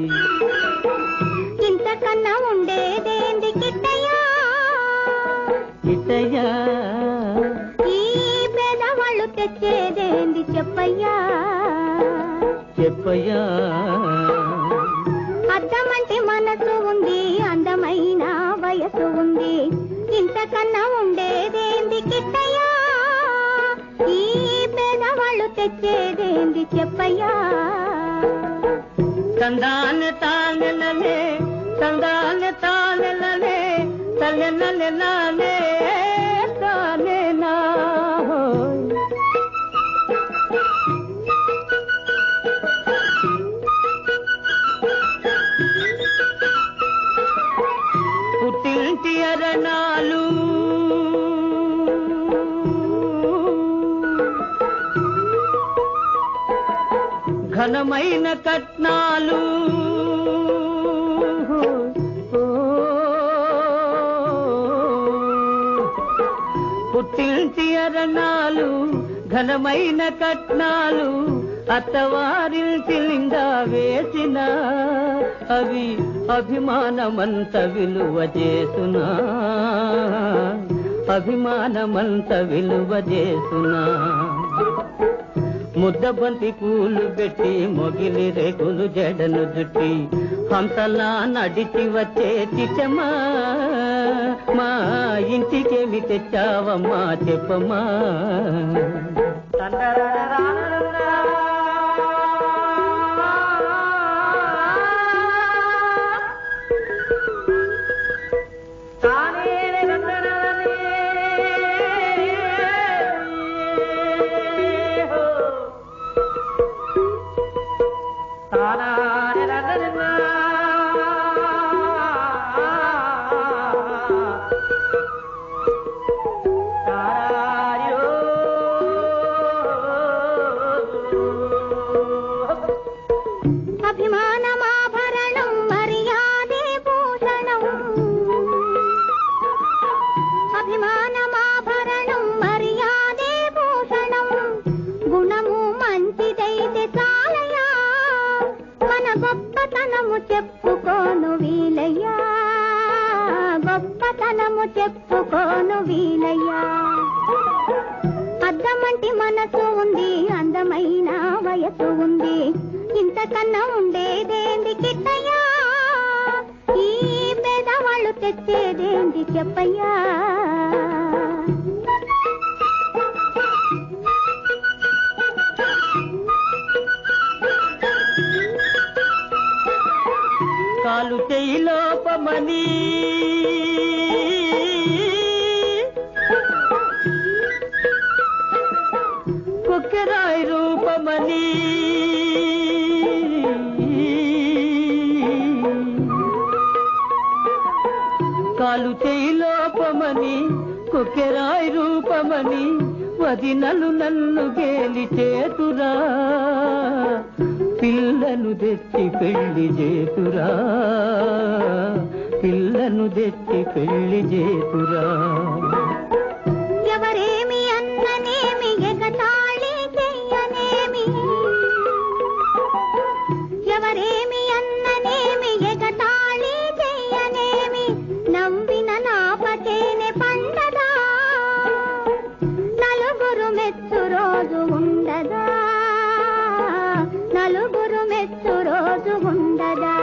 [SPEAKER 3] ఇంతకన్నా ఉండేదేంది కిట్టయ్యా ఈ పేదవాళ్ళు తెచ్చేదేంది చెప్పయ్యా అద్దమంటి మనసు ఉంది అందమైన వయసు ఉంది ఇంతకన్నా ఉండేదేంది కిట్టయ్యా ఈ పేదవాళ్ళు తెచ్చేదేంది చెప్పయ్యా
[SPEAKER 2] తందాన తానెలనే తల్లెనలెనానే తానేనా పుట్టింటి అరణాలు ఘనమైన కట్నాలు
[SPEAKER 5] పుట్టించి అరణాలు ఘనమైన కట్నాలు అత్తవారిల్చి లింగా వేసిన అవి అభిమానమంత విలువ చేసునా అభిమానమంత విలువ చేసునా ముద్దబంతి పూలు పెట్టి మొగిలి రేకులు జడను జుట్టి హంసలా నడిచి వచ్చే చిచ్చమ్మా మా ఇంటికేమి తెచ్చావమ్మా చెప్పమ్మా
[SPEAKER 3] అభిమానమాభరణం మర్యాదే భూషణం అభిమానమాభరణం మర్యాదే భూషణం గుణము మంచిదైతే చాలయా మన గొప్పతనము చెప్పుకోను వీలయ్యా గొప్పతనము చెప్పుకోను వీలయ్యా అద్దమంటి మనసు ఉంది అందమైన వయసు ఉంది ఇంతకన్నా ఉండేదేంది కిట్టయ్యా ఈ పేదవాళ్ళు తెచ్చేదేంది చెప్పయ్యా
[SPEAKER 5] కాలు చేయి లోపమని కుక్కెరాయి రూపమని కాలు చేయి లోపమని కుక్కెరాయి రూపమని వదినలు నన్ను గేలి చేతురా పిల్లను తెచ్చి పెళ్లి చేతురా పిల్లను తెచ్చి పెళ్లి చేతురా
[SPEAKER 3] ఎవరేమి అన్ననేమి ఎగతాళి చెయ్యనేమి ఎవరేమి అన్ననేమి ఎగతాళి చెయ్యనేమి నవ్విన నాపటేనే పండదా నలుగురు మెచ్చు రోజు ఉండదా నలుగురు మెచ్చు రోజు ఉండదా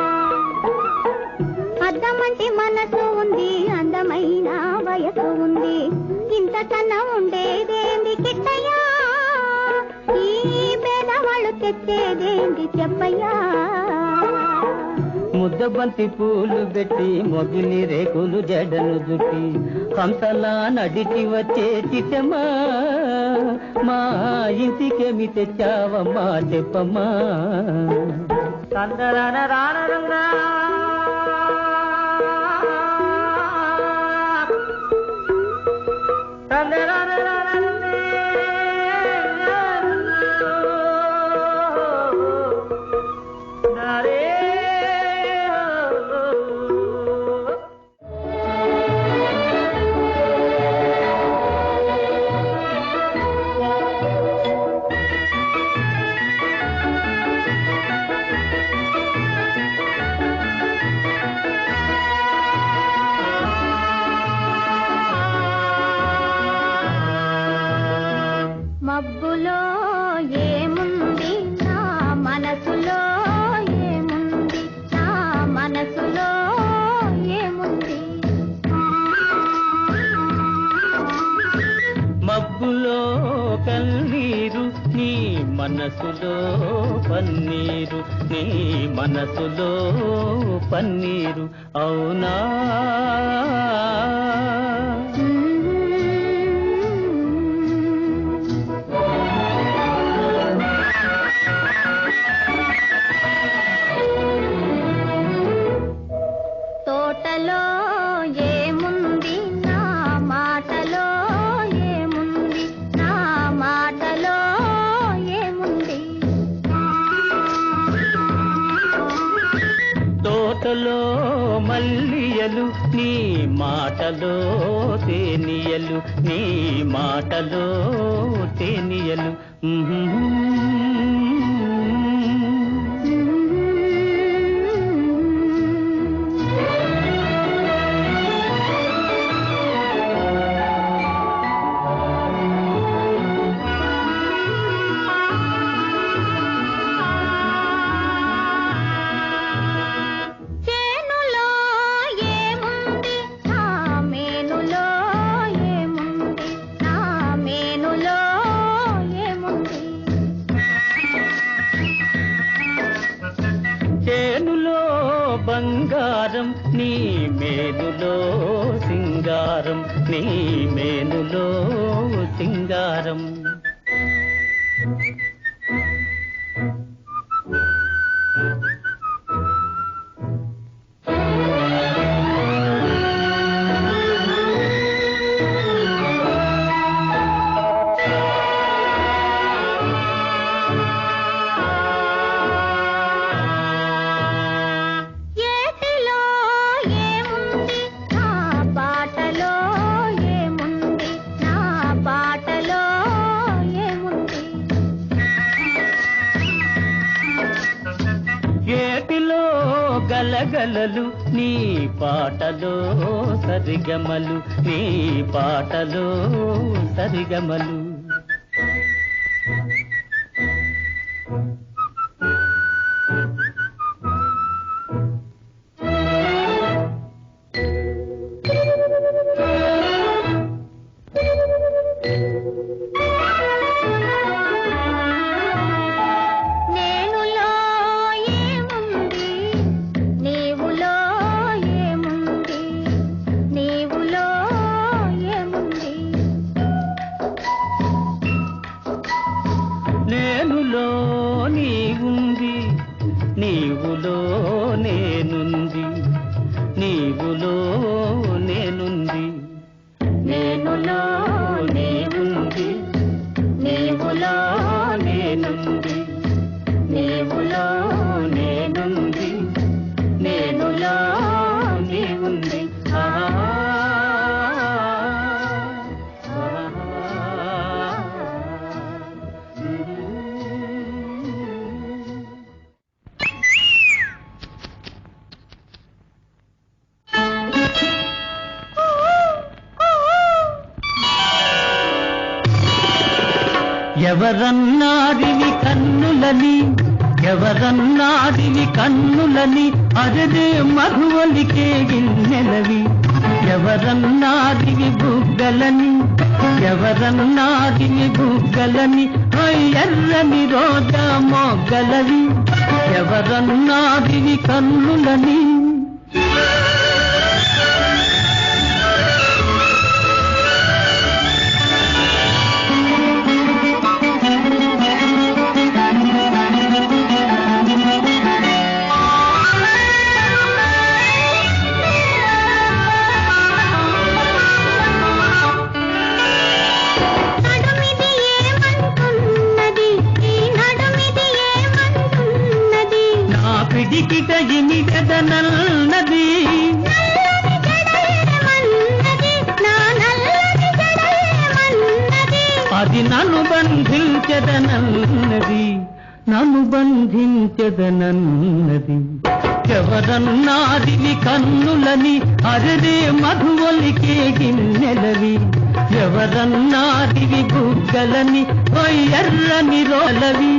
[SPEAKER 3] అద్దమంటి మనసు ఉంది అందమైన వయసు ఉంది ఇంతకన్నా ఉండేదేంది కిట్టయ్యా ఈ పేదవాళ్ళు తెచ్చేదేంది చెప్పయ్యా
[SPEAKER 5] ముద్దబంతి పూలు పెట్టి మొగిలి రేకులు జడను జుట్టి హంసలా నడిచి వచ్చే చిచ్చమ్మా మా ఇంటికేమి తెచ్చావమ్మా చెప్పమ్మా కందరాన రానరంగా
[SPEAKER 3] మబ్బులో ఏముంది నా మనసులో ఏముంది నా మనసులో ఏముంది
[SPEAKER 5] మబ్బులో కన్నీరు నీ మనసులో పన్నీరు నీ మనసులో పన్నీరు అవునా
[SPEAKER 3] తోటలో ఏముంది నా మాటలో ఏముంది నా మాటలో ఏముంది
[SPEAKER 5] తోట తోటలో మల్లియలు నీ మాటలో తేనియలు నీ మాటలో తేనియలు బంగారం నీ మేనులో సింగారం నీ మేనులో సింగారం గలగలలు నీ పాటలో సరిగమలు నీ పాటలో సరిగమలు నీవులో నేనుంది నీవులో నేనుంది నేనులో నీవుంది నీవులో నేనుంది నీవులో నేనుంది నేనులో నీవుంది ఎవరన్నారివి కన్నులని ఎవరన్నారివి కన్నులని అరదే మధువలికే గిన్నెలవి ఎవరన్నారివి బుగ్గలని ఎవరన్నారివి బుగ్గలని ఎర్రని రోజా మొగ్గలవి ఎవరన్నారివి కన్నులని పిడికిట ఇమిగదనన్నది అది నన్ను బంధించదనన్నది నన్ను బంధించదనన్నది ఎవరన్నారివి కన్నులని అరదే మధువలికే గిన్నెలవి ఎవరన్నారివి బుగ్గలని ఎర్రని రోలవి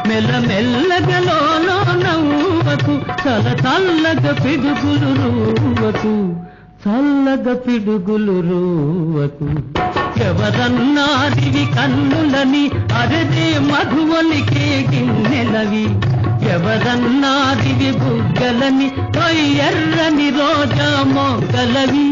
[SPEAKER 5] మెల్లమెల్లగలోనో నవ్వకు చల్లగా పిడుగులు రూవకు చల్లగా పిడుగులు రూవకు ఎవరన్నారివి కన్నులని అరదే మధువలికే గిన్నెలవి ఎవరన్నారివి బుగ్గలని ఎర్రని రోజా మొగ్గలవి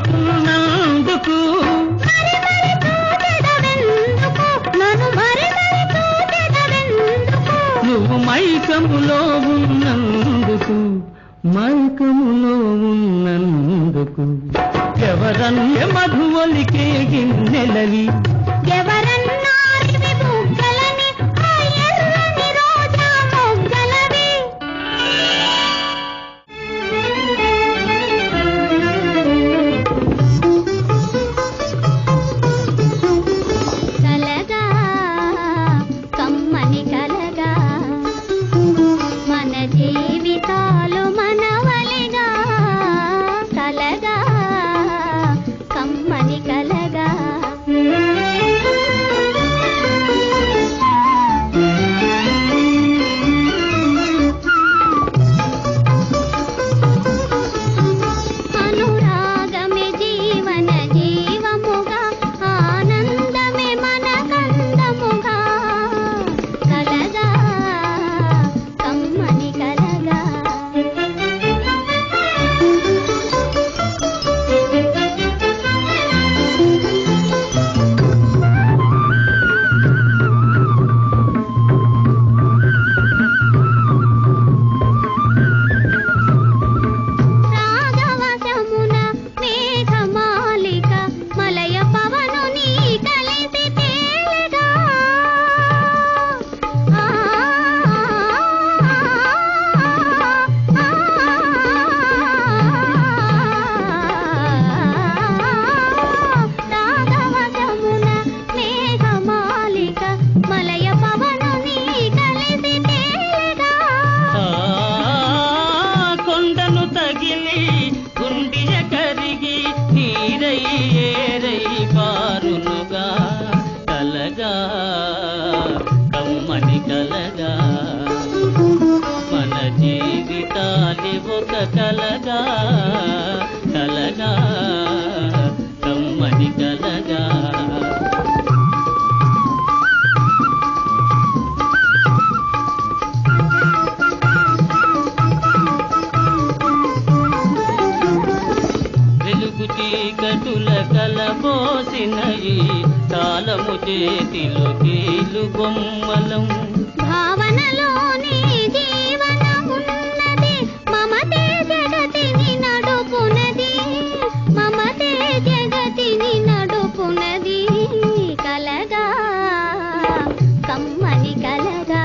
[SPEAKER 5] తడబడిపోతున్నందుకు నువ్వు మైకములో ఉన్నందుకు ఎవరన్య మధువలికే గిన్నెలవి
[SPEAKER 3] ఎవరన్నారివి బుగ్గలని ఎర్రని రోజా మొగ్గలవి కలగా కమ్మని కలగా మన జీవితాలు మనవలిగా కలగా కమ్మని కలగా అనురాగమే జీవన జీవముగా ఆనందమే మన కందముగా కలగా కమ్మని కలగా రాగవశమున మేఘమాలిక మలయ పవనుని కలిసి తేలిగా రాగవశమున మేఘమాలిక మలయ పవనుని కలిసి తేలిగా
[SPEAKER 2] కొండను తగిలి గుండియ కరిగి నీరై ఏరై పారునుగా కలగా కమ్మని కలగా మన జీవితాలి ఒక కలగా కలగా కమ్మని కలగా వెలుగు చీకటుల కలబోసినయి కాలము చేతిలో కీలు బొమ్మలం
[SPEAKER 3] భావనలోని జీవనమున్నది మమతే జగతిని నడుపునది మమతే జగతిని నడుపునది కలగా కమ్మని కలగా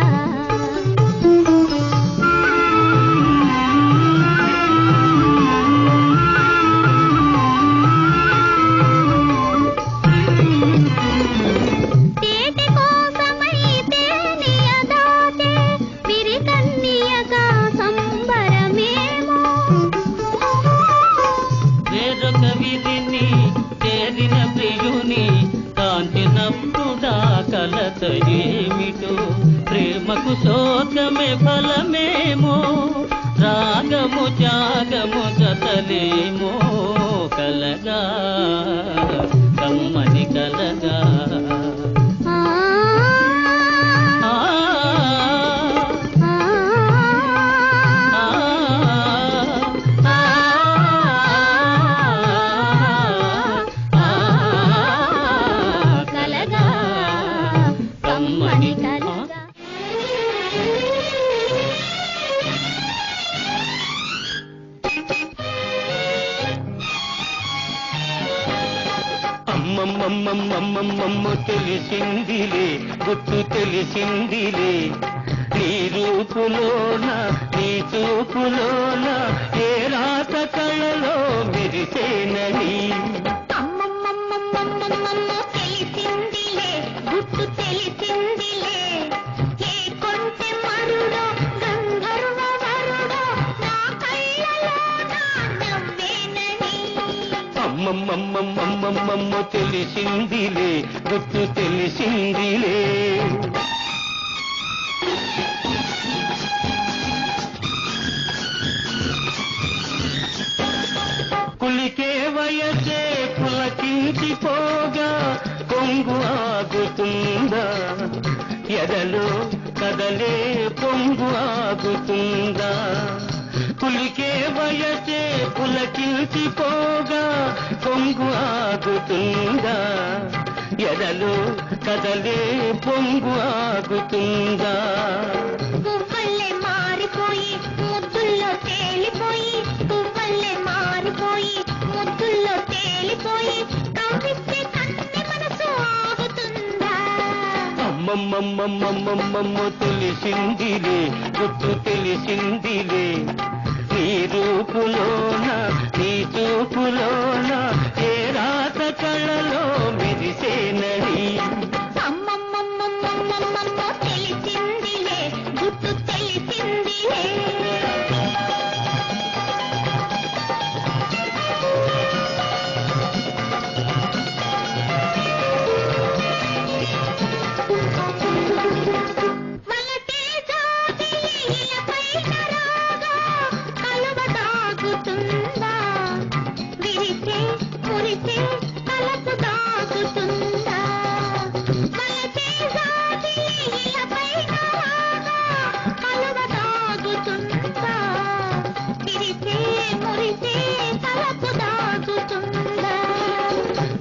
[SPEAKER 3] తేటి కోసమై తేనియదాచే విరికన్నియగా సంబరమేమో
[SPEAKER 2] వేరొక విధిని చేరిన ప్రియుని కాంతినప్పుడా కలత ఏమిటో ప్రేమకు శోకమే ఫలమేమో రాగము త్యాగము జతలేమో కలగా కమ్మని కలగా
[SPEAKER 3] ఆ
[SPEAKER 2] ఆ,
[SPEAKER 3] ఆ
[SPEAKER 2] ఆ, ఆ,
[SPEAKER 3] కలగా కమ్మని కలగా
[SPEAKER 2] అమ్మమ్మమ్మమ్మమ్మమ్మ తెలిసిందిలే గుర్తు తెలిసిందిలే నీ రూపులోన నీ చూపులోన ఏ రాత కళలో మెరిసేనని
[SPEAKER 3] అమ్మమ్మమ్మమ్మమ్మమ్మ తెలిసిందిలే గుర్తు
[SPEAKER 5] అమ్మమ్మమ్మమ్మమ్మమ్మమ్మ తెలిసిందిలే గుర్తు తెలిసిందిలే కులికే వయసే పులకించిపోగా కొంగు ఆగుతుందా ఎదలో కదలే పొంగు ఆగుతుందా కులికే వయసే పులకించిపోగా కొంగు ఆగుతుందా ఎదలో కదలే పొంగు ఆగుతుందా
[SPEAKER 3] పువ్వుల్లే మారిపోయి ముద్దుల్లో తేలిపోయి పువ్వుల్లే మారిపోయి ముద్దుల్లో తేలిపోయి కవ్విస్తే కన్నె మనసు ఆగుతుందా
[SPEAKER 5] అమ్మమ్మమ్మమ్మమ్మమ్మ తెలిసిందిలే గుర్తు తెలిసిందిలే నీ రూపులోన నీ చూపులోన ఏ రాత కళలో మెరిసేనని
[SPEAKER 3] అమ్మమ్మమ్మమ్మమ్మమ్మ తెలిసిందిలే గుర్తు తెలిసిందిలే వలతే జాబిలి ఇలపైన రాగా కలువ దాగుతుందా విరిసే మురిసే తలపు దాగుతుందా వలతే జాబిలి ఇలపైన రాగా కలువ దాగుతుందా విరిసే మురిసే తలపు దాగుతుందా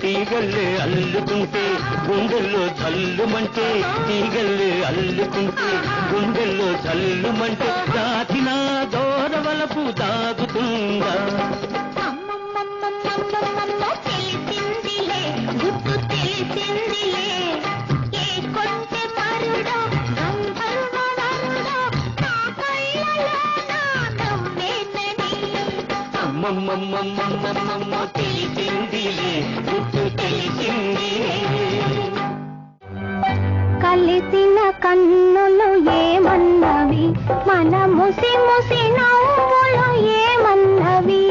[SPEAKER 5] తీగల్లే అల్లుకుంటే గుండెల్లో జల్లుమంటే తీగల్లే అల్లుకుంటే గుండెల్లో జల్లుమంటే దాచిన దూరవలపు దాగుతుందా
[SPEAKER 3] అమ్మమ్మమ్మమ్మమ్మమ్మ తెలిసిందిలే గుర్తు తెలిసిందిలే ఏ కొంటె మరుడో గంధర్వ వరుడో నా కళ్ళలో నా నవ్వేనని
[SPEAKER 5] అమ్మమ్మమ్మమ్మమ్మమ్మ తెలిసిందిలే గుర్తు తెలిసిందిలే
[SPEAKER 3] కలిసిన కన్నులు ఏమన్నవి మన ముసి ముసి నవ్వులు ఏమన్నవి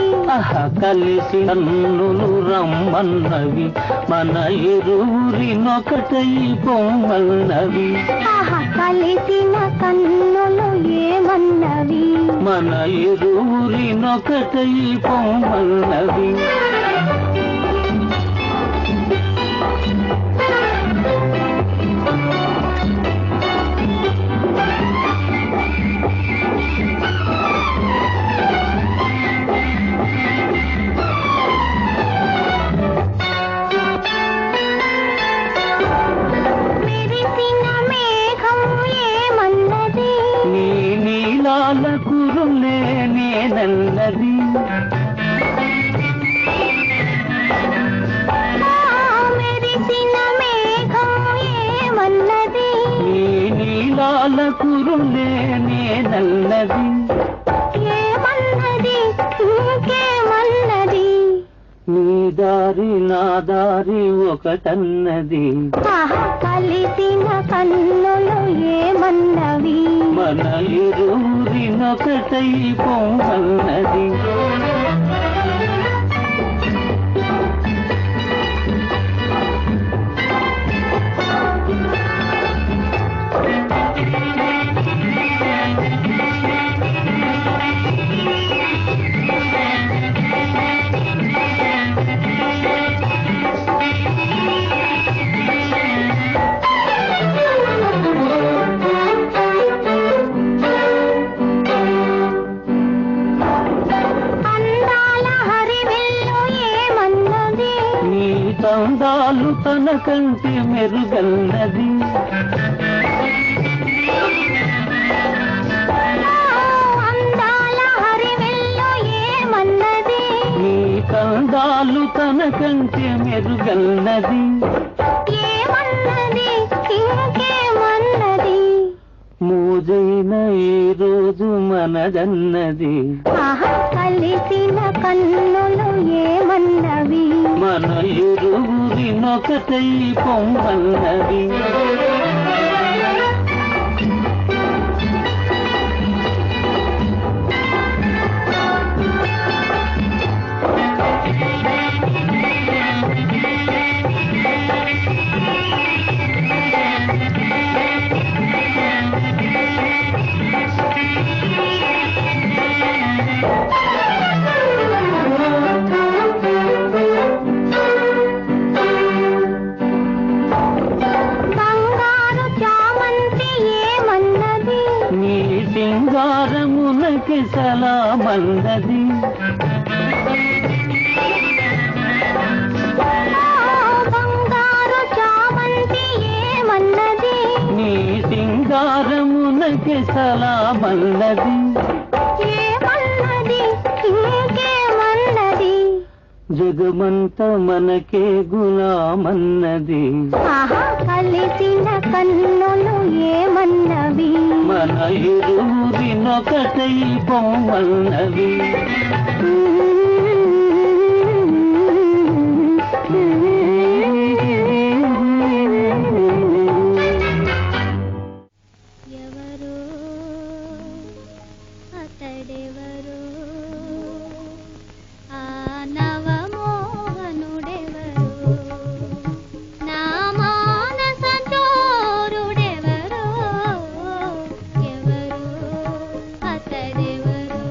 [SPEAKER 5] కలిసి కన్నులు రమ్మన్నవి మన ఇరువురినొకటై పొమ్మన్నవి
[SPEAKER 3] కలిసిన కన్నులు ఏమన్నవి
[SPEAKER 5] మన ఇరువురినొకటై పొమ్మన్నవి
[SPEAKER 3] మెరిసిన మేఘం ఏమన్నది
[SPEAKER 5] నీ నీలాల కురులే నేనన్నది
[SPEAKER 3] మెరిసిన మేఘం ఏమన్నది
[SPEAKER 5] నీ నీలాల కురులే నేనన్నది
[SPEAKER 3] ఏమన్నది ఇంకేమన్నది
[SPEAKER 5] నీ దారి నా దారి ఒకటన్నది
[SPEAKER 3] కలిసిన కన్నులు ఏమన్నవి
[SPEAKER 5] మన ఇరువురినొకటై పొమ్మన్నది
[SPEAKER 3] అందాల హరివిల్లు ఏమన్నది
[SPEAKER 5] నీ తందాలు తన కంటి మెరుగన్నది
[SPEAKER 3] అందాల హరివిల్లు ఏమన్నది
[SPEAKER 5] నీ తందాలు తన కంటి మెరుగన్నది
[SPEAKER 3] ఏమన్నది ఇంకేమన్నది
[SPEAKER 5] మోజైన ఈ రోజు మనదన్నది
[SPEAKER 3] కలిసిన కన్నులు ఏమన్నవి
[SPEAKER 5] మన ఇరువురినొకటై పొమ్మన్నది సింగారమునకి సలామన్నది
[SPEAKER 3] బంగారు చామంతి ఏమన్నది
[SPEAKER 5] నీ సింగారమునకి సలామన్నది
[SPEAKER 3] ఏమన్నది ఇంకేమన్నది
[SPEAKER 5] జగమంత మనకే గులామన్నది
[SPEAKER 3] ఆహా కలిసిన కన్నులు ఏమన్నవి
[SPEAKER 5] మన ఇరువురినొకటై పొమ్మన్నవి
[SPEAKER 3] ఎవరు అతడెవరు ఆ నవమోహనుడెవరు నా మానస చోరుడెవరు ఎవరు అతడెవరు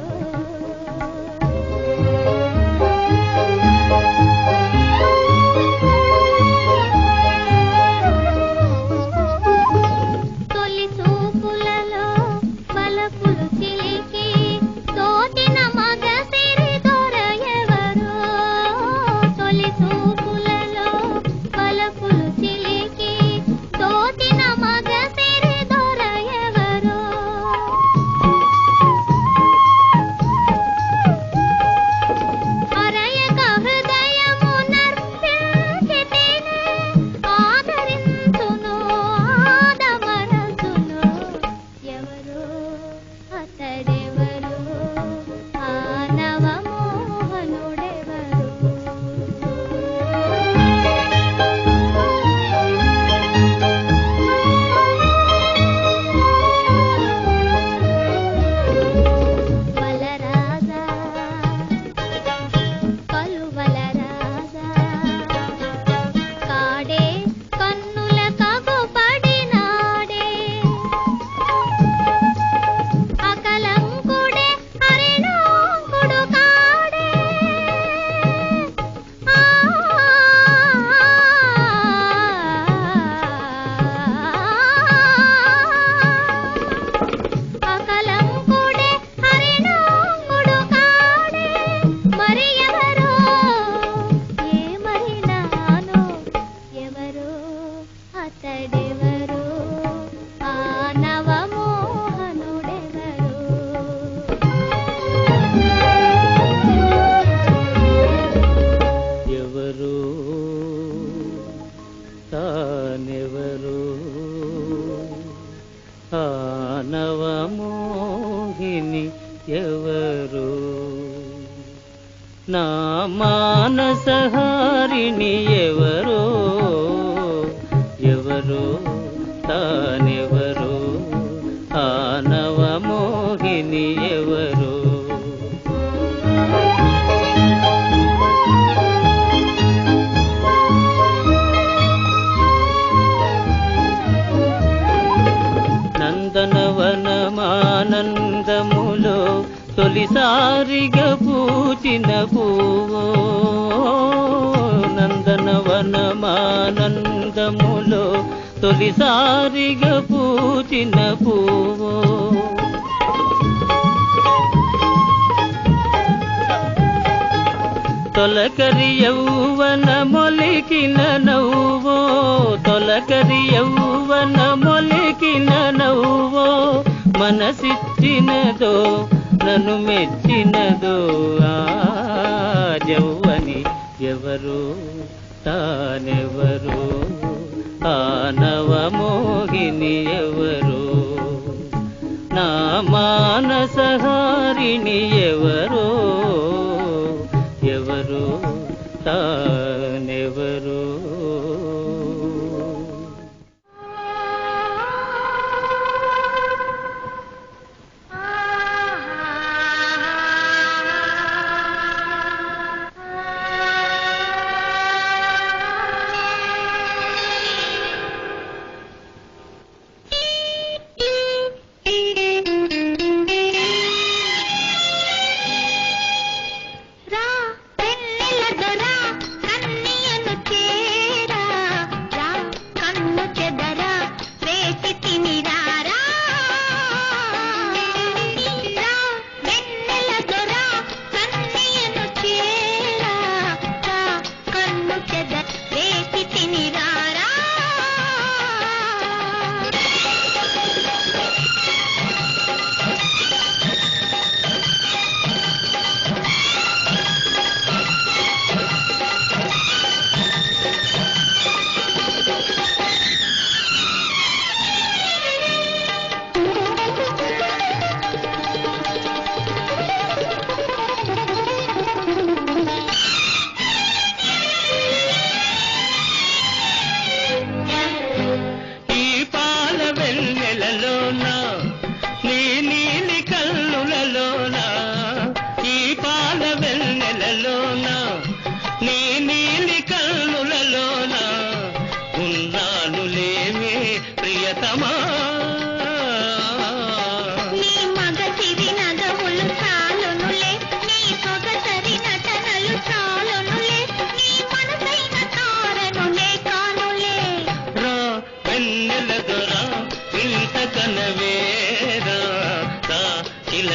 [SPEAKER 3] తొలి చూపులలో బలపులు చిలికి తోచిన మగ సిరి దొర ఎవరు తొలి చూపులలో బలపులు చిలికి తోచిన మగ సిరి దొర ఎవరు అరయక హృదయము నర్పించితినే ఆదరించును ఆదమరచును ఎవరు అతడెవరు ఆ నవమోహనుడెవరు వలరాజా కలువలరాజా కాడే కన్నుల కగుపడినాడే అకలంకుడే హరిణాంకుడు కాడే అకలంకుడే హరిణాంకుడు కాడే మరి ఎవరో ఏమైనానో ఎవరో అతడెవరో ఆ నవమోహనుడెవరో
[SPEAKER 5] ఎవరు తానెవరు ఆ నవమోహిని ఎవరు నా మానసహారిణి ఎవరు ఎవరు తానెవరు ఆ నవమోహిని ఎవరు నందనవనమానందములో తొలిసారిగా పూచిన పువ్వు నందనవనమానందములో తొలిసారిగా పూచిన పువ్వు తొలకరి యౌవన మొలికిన నవ్వో తొలకరి యౌవన మొలికిన నవ్వో మనసిచ్చినదో నన్ను మెచ్చినదో ఆ యౌవని ఎవరు తానెవరు ఆ నవమోహిని ఎవరు నా మానసహారిణి ఎవరు ఎవరు తానెవరు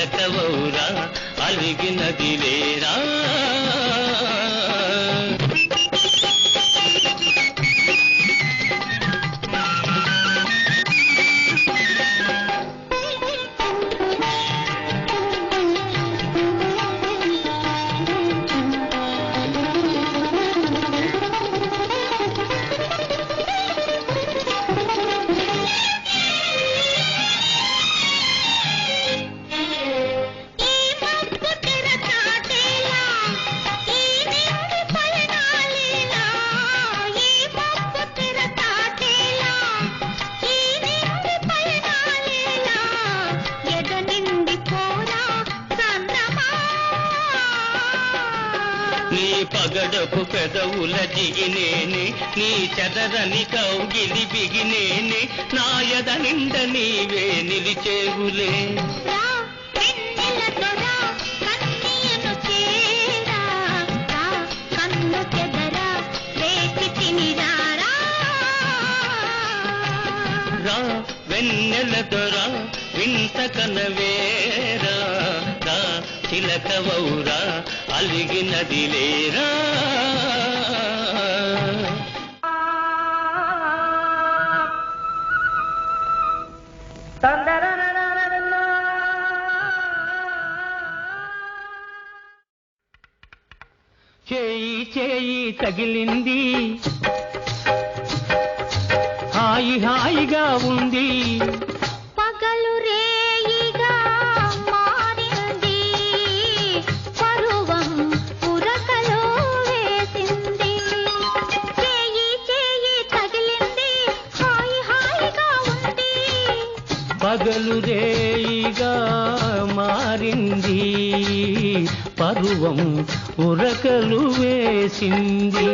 [SPEAKER 5] చిలకవౌరా అలిగినది లేరా. నీ పగడపు పెదవుల జిగినేనే నీ చెదరని కౌగిలి బిగినేనే నాయద నిండ నీవే నిలిచేవులే. రా వెన్నెల దొరా వింత కనవేరా రా చిలకవౌరా అలిగినది లేరా. చేయి చేయి తగిలింది హాయి హాయిగా ఉంది.
[SPEAKER 3] పగలు రేయిగా మారింది పరువం పురకలో వేసింది. చేయి చేయి తగిలింది హాయి హాయిగా ఉంది.
[SPEAKER 5] పగలు రేయిగా మారింది పరువం ఉరకలు వేసింది.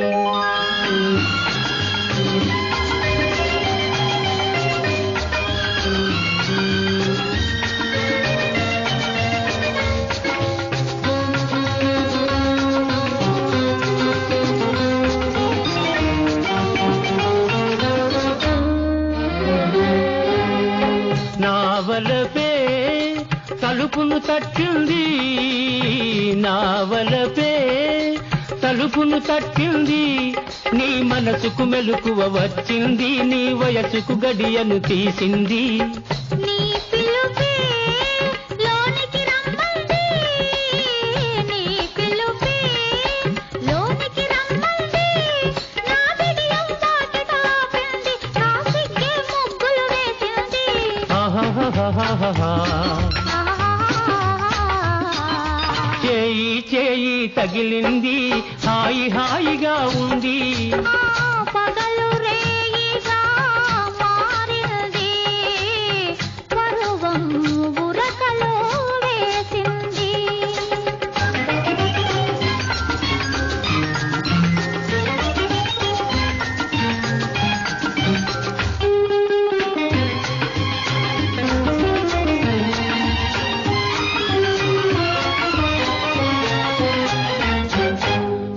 [SPEAKER 5] నావలపే తలుపును తట్టింది నావలపే తలుపును తట్టింది. నీ మనసుకు మెలకువ వచ్చింది నీ వయసుకు గడియను తీసింది.
[SPEAKER 3] నీ పిలుపే లోనికి రమ్మంది నీ పిలుపే లోనికి రమ్మంది. నా బిడియం వాకిట ఆపింది నా సిగ్గే ముగ్గులు వేసింది.
[SPEAKER 5] చేయి చేయి తగిలింది హాయి హాయిగా ఉంది.
[SPEAKER 3] పగలు రేయిగా మారింది పరువం ఉరకలో వేసింది.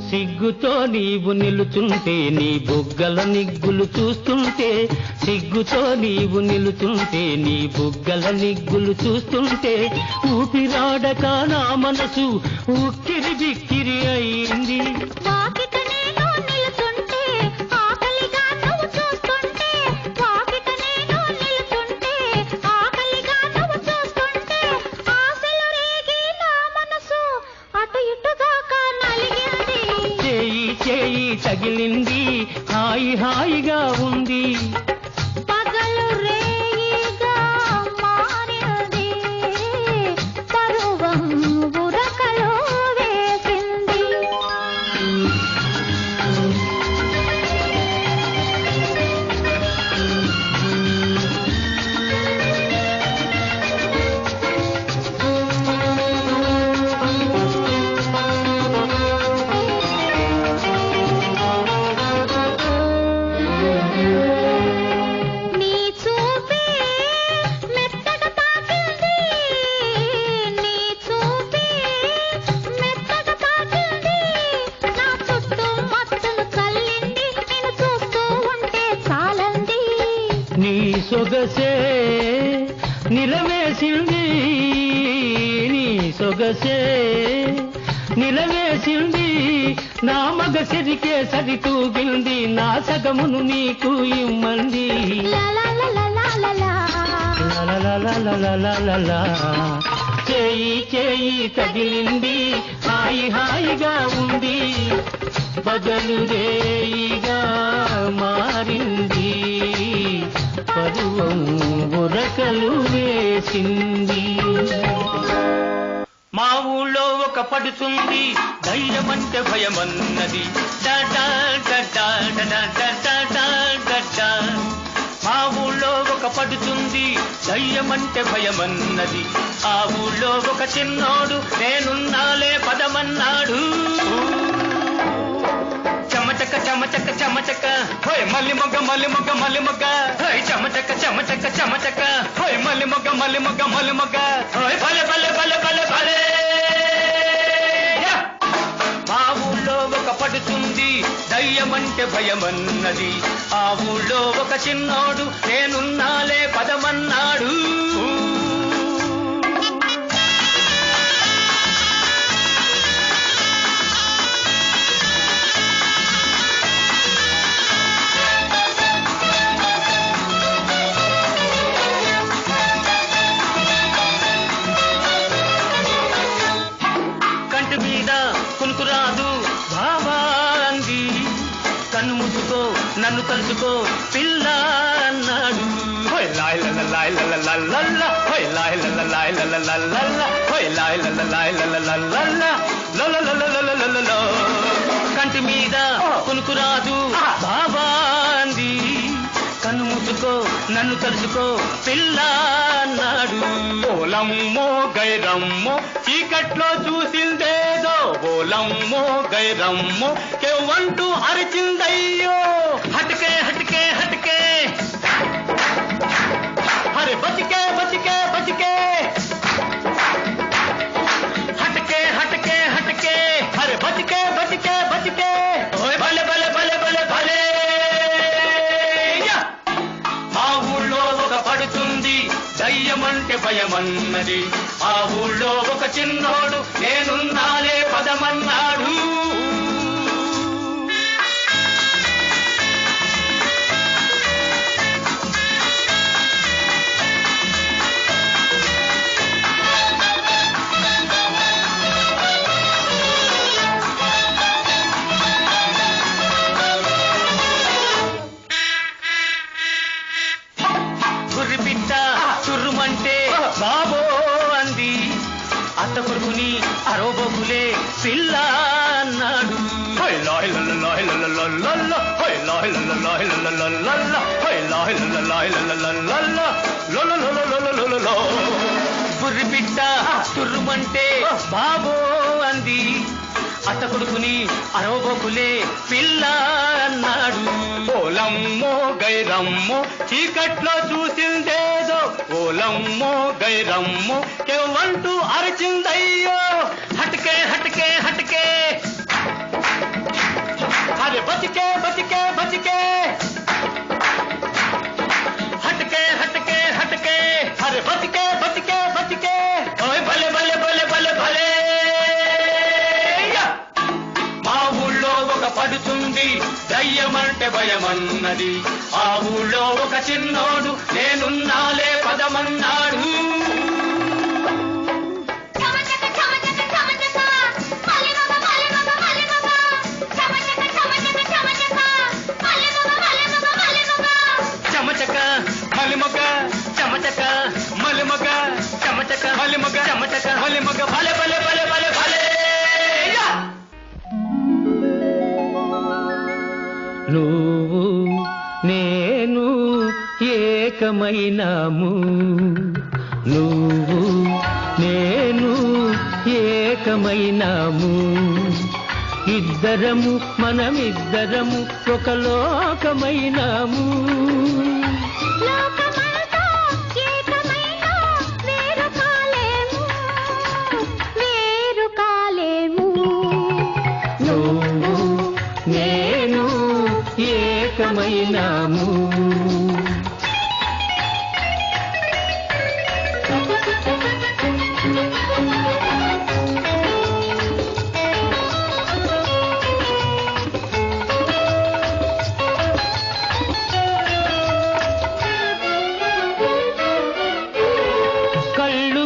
[SPEAKER 5] సిగ్గుతో నీవు నిలుచుంటే నీ బుగ్గల నిగ్గులు చూస్తుంటే సిగ్గుతో నీవు నిలుచుంటే నీ బుగ్గల నిగ్గులు చూస్తుంటే ఊపిరాడక నా మనసు ఉక్కిరి బిక్కిరి అయింది.
[SPEAKER 3] వాకిట నేను నిలుచుంటే ఆకలిగా నువ్వు చూస్తుంటే వాకిట నేను నిలుచుంటే ఆకలిగా నువ్వు చూస్తుంటే ఆశలు రేగి నా మనసు అటు ఇటుగా నలిగింది.
[SPEAKER 5] చేయి చేయి తగిలింది హాయి హాయిగా ఉంది.
[SPEAKER 3] పగలు రేయిగా మారింది పరువం ఉరకలో వేసింది. నీ చూపే మెత్తగా తాకింది నీ చూపే మెత్తగా తాకింది. నా చుట్టూ మత్తును చల్లింది నేను చూస్తూ ఉంటే చాలంది.
[SPEAKER 5] నీ సొగసే నిలవేసింది సొగసే నిలవేసింది నా మగ సిరికే సరితూగింది నా సగమును నీకు ఇమ్మంది లలలలలలలలలా. చేయి చేయి తగిలింది హాయి హాయిగా ఉంది బగలు రేయిగా మారింది పరువం ఉరకలు వేసింది. మా ఊళ్ళో ఒక పడుతుంది ధైర్యమంటే భయమన్నది డా డా డా డా డా డా డా డా డా డా. మా ఊళ్ళో ఒక పడుతుంది ధైర్యమంటే భయమన్నది ఆ ఊళ్ళో ఒక చిన్నోడు నేనున్నాలే పదమన్నాడు. చెమచక చెమచక చెమచక హోయ్ మల్లి మొగ్గ మల్లి మొగ్గ మల్లి మొగ్గ హోయ్ చెమచక చెమచక చెమచక హోయ్ మల్లి మొగ్గ మల్లి మొగ్గ మల్లి మొగ్గ హోయ్ భలే భలే భలే భలే భలే. మా ఊళ్ళో ఒక పడుతుంది దయ్యమంటే భయమన్నది ఆ ఊళ్ళో ఒక చిన్నోడు నేనున్నాలే పదమన్నాడు. కంటి మీద కునుకురాదు బావా అంది కన్ను మూసుకో నన్ను కలుసుకో పిల్ల అన్నాడు. హోయ్ లాయ్ లల లాయ్ లల లల్ల హోయ్ లాయ్ లల లాయ్ లల లల్ల హోయ్ లాయ్ లల లాయ్ లల లల్ల లలలలలలలలో. కంటి మీద కునుకురాదు బావా అంది కన్ను మూసుకో నన్ను కలుసుకో పిల్ల అన్నాడు. ఓలమ్మో గైరమ్మో చీకట్లో చూసిందేదో ఓలమ్మో గైరమ్మో కెవ్వంటూ అరిచిందయ్యో హటకే హటకే హటకే హరే బతికే బతికే బతికే హటకే హటకే హటకే హరే బతికే బతికే బతికే ఓయ్ భలే భలే భలే భలే భలే. మా ఊళ్ళో ఒక పడుతుంది దయ్యమంటే భయమన్నది ఆ ఊళ్ళో ఒక చిన్నోడు నేనున్నాలే పదమన్నాడు. గుర్రి పిట్ట చుర్రుమంటే బాబో అంది అత్త కొడుకుని అరోబోకులే పిల్ల అన్నాడు. హోయ్ లాయ్ లల లాయ్ లల లల్ల హోయ్ లాయ్ లల లాయ్ లల లల్ల హోయ్ లాయ్ లల లాయ్ లల లల్ల లలలలలలలలో. గుర్రి పిట్ట చుర్రుమంటే బాబో అంది అత్త కొడుకుని అరోబోకులే పిల్ల అన్నాడు. ఓలమ్మో గైరమ్మో చీకట్లో చూసిందేదో ఓలమ్మో గైరమ్మో కెవ్వంటూ అరిచిందయ్యో హటకే హటకే హటకే హరే బతికే బతికే బతికే హటకే హటకే హటకే హరే బతికే బతికే బతికే ఓయ్ భలే భలే భలే భలే భలే. మా ఊళ్ళో ఒక పడుతుంది దయ్యమంటే భయమన్నది ఆ ఊళ్ళో ఒక చిన్నోడు నేనున్నాలే పదమన్నాడు.
[SPEAKER 3] చమచక చమచక చమచక మల్లిమొగ్గ మల్లిమొగ్గ మల్లిమొగ్గ చమచక చమచక చమచక మల్లిమొగ్గ మల్లిమొగ్గ మల్లిమొగ్గ
[SPEAKER 5] చమచక మల్లిమొగ్గ చమచక మల్లిమొగ్గ చమచక మల్లిమొగ్గ చమచక మల్లిమొగ్గ భలే భలే భలే భలే భలే. నువ్వు నేను ఏకమైనాము నువ్వు నేను ఏకమైనాము ఇద్దరము మనమిద్దరము ఒక లోకమైనాము.
[SPEAKER 3] లోకమంతా ఏకమైనా వేరు కాలేము వేరు కాలేము.
[SPEAKER 5] నువ్వు నేను ఏకమైనాము.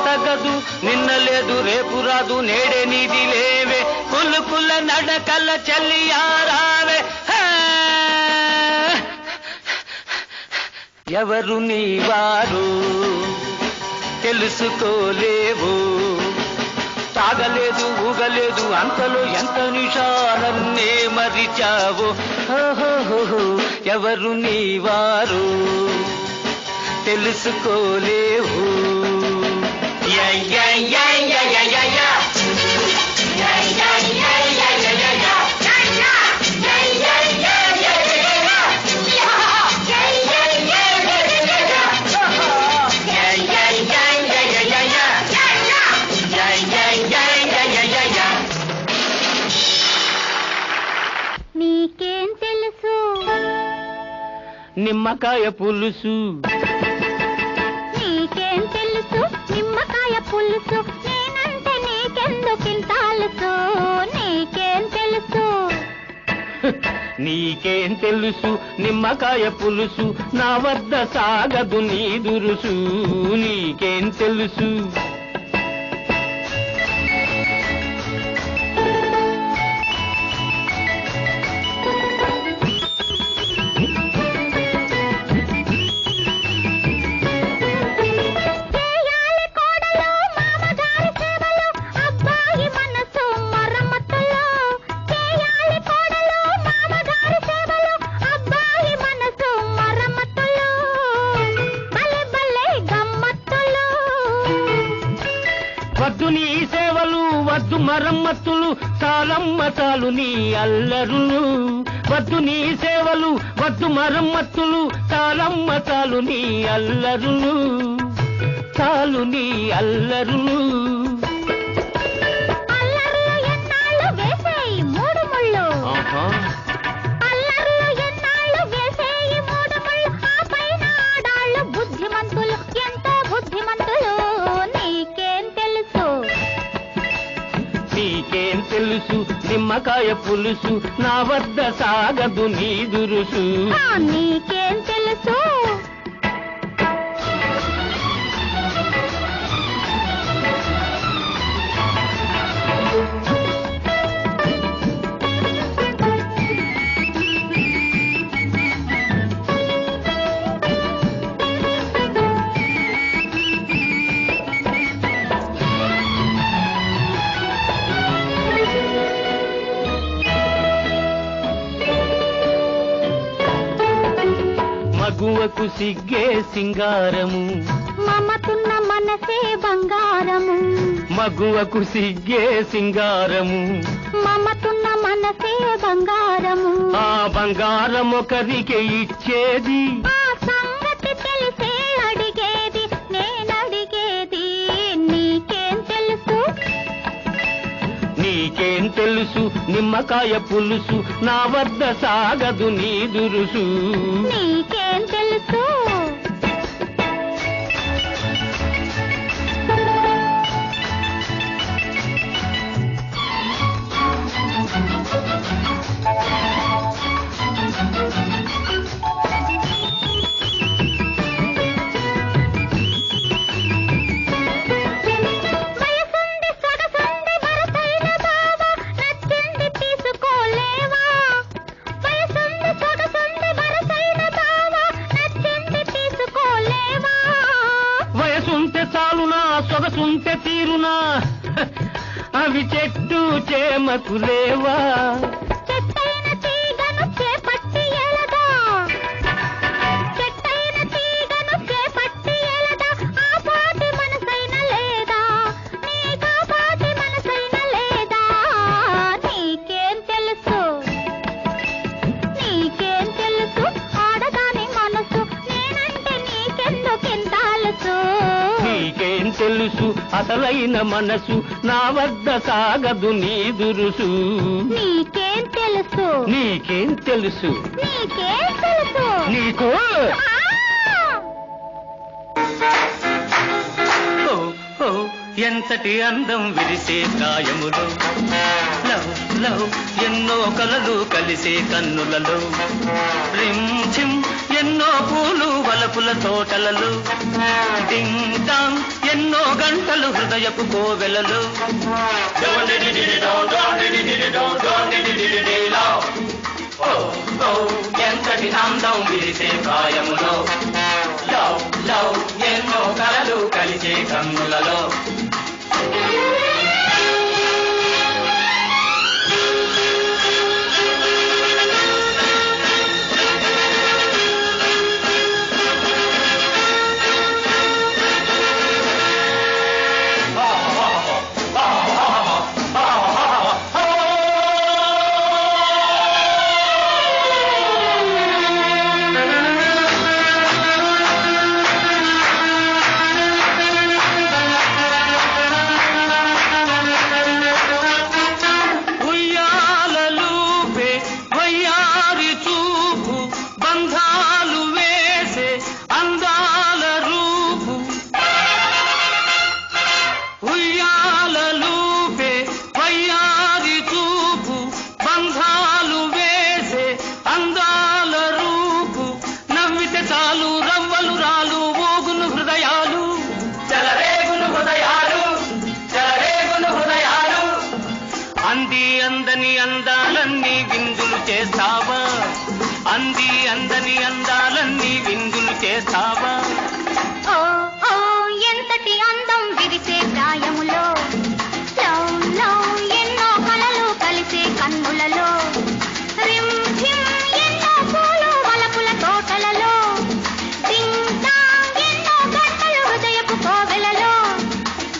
[SPEAKER 5] తగదు నిన్న లేదు రేపు రాదు నేడే నీది లేవే కులుకుల నడకల చెల్లియారావే ఎవరు నీ వారు తెలుసుకోలేవు తాగలేదు ఊగలేదు అంతలో ఎంత నిషాలన్నే మరిచావు ఎవరు నీ వారు తెలుసుకోలేవు
[SPEAKER 3] నీకేం తెలుసు
[SPEAKER 5] నిమ్మకాయ పులుసు
[SPEAKER 3] నీకేం తెలుసు నిమ్మకాయ పులుసు నేనంటే నీకెందుకింత అలుసు నీకేం తెలుసు
[SPEAKER 5] నీకేం తెలుసు నిమ్మకాయ పులుసు నా వద్ద సాగదు నీ దురుసు నీకేం తెలుసు వద్దు నీ సేవలు వద్దు మరమ్మతులు చాలమ్మ చాలు నీ అల్లరులు వద్దు నీ సేవలు వద్దు మరమ్మతులు చాలమ్మ చాలు నీ అల్లరులు చాలు నీ అల్లరులు నీకేం తెలుసు నిమ్మకాయ పులుసు నా వద్ద సాగదు నీ దురుసు
[SPEAKER 3] నీకేం తెలుసు
[SPEAKER 5] మగువకు సిగ్గే సింగారము
[SPEAKER 3] మమతున్న మనసే బంగారము
[SPEAKER 5] మగువకు సిగ్గే సింగారము
[SPEAKER 3] మమతున్న మనసే బంగారము
[SPEAKER 5] ఆ బంగారం ఒకరికి ఇచ్చేది
[SPEAKER 3] ఆ సంగతి తెలిసే అడిగేది నేనడిగేది నీకేం తెలుసు
[SPEAKER 5] నీకేం తెలుసు నిమ్మకాయ పులుసు నా వద్ద సాగదు నీ దురుసు
[SPEAKER 3] నీకేం తెలుసు
[SPEAKER 5] సొగసుంటే తీరునా అవి చెట్టు చేమకులేవా
[SPEAKER 3] చెట్టైన తీగను చేపట్టి ఎలదా చెట్టైన తీగను చేపట్టి ఎలదా ఆ పాటి మనసైన లేదా నీకా పాటి మనసైన లేదా నీకేం తెలుసు నీకేం తెలుసు ఆడదాని మనసు నేనంటే నీకెందుకింత అలుసు
[SPEAKER 5] నీకేం తెలుసు అసలైన మనసు నా వద్ద సాగదు నీ దురుసు
[SPEAKER 3] నీకేం తెలుసు
[SPEAKER 5] నీకేం తెలుసు
[SPEAKER 3] నీకేం తెలుసు
[SPEAKER 5] నీకు ఓ, ఓ, ఎంతటి అందం విరిసే ప్రాయములో లవ్ లవ్ ఎన్నో కలలు కలిసే కన్నులలో రిమ్ ఝిమ్ ఎన్నో పూలు వలపుల తోటలలో డింగ్ డాంగ్ ఎన్నో గంటలు హృదయపు కోవెలలో ఎంతటి అందం విరిసే ప్రాయములో లవ్ లవ్ ఎన్నో కలలు కలిసే కన్నులలో అందాలన్నీ విందులు చేస్తావా అందని అందాలన్నీ విందులు చేస్తావా
[SPEAKER 3] ఓ ఓ ఎంతటి అందం విరిసే ప్రాయములో లవ్ లవ్ ఎన్నో కలలు కలిసే కన్నులలో రిమ్ ఝిమ్ ఎన్నో పూలు వలపుల తోటలలో డింగ్ డాంగ్ ఎన్నో గంటలు హృదయపు కోవెలలో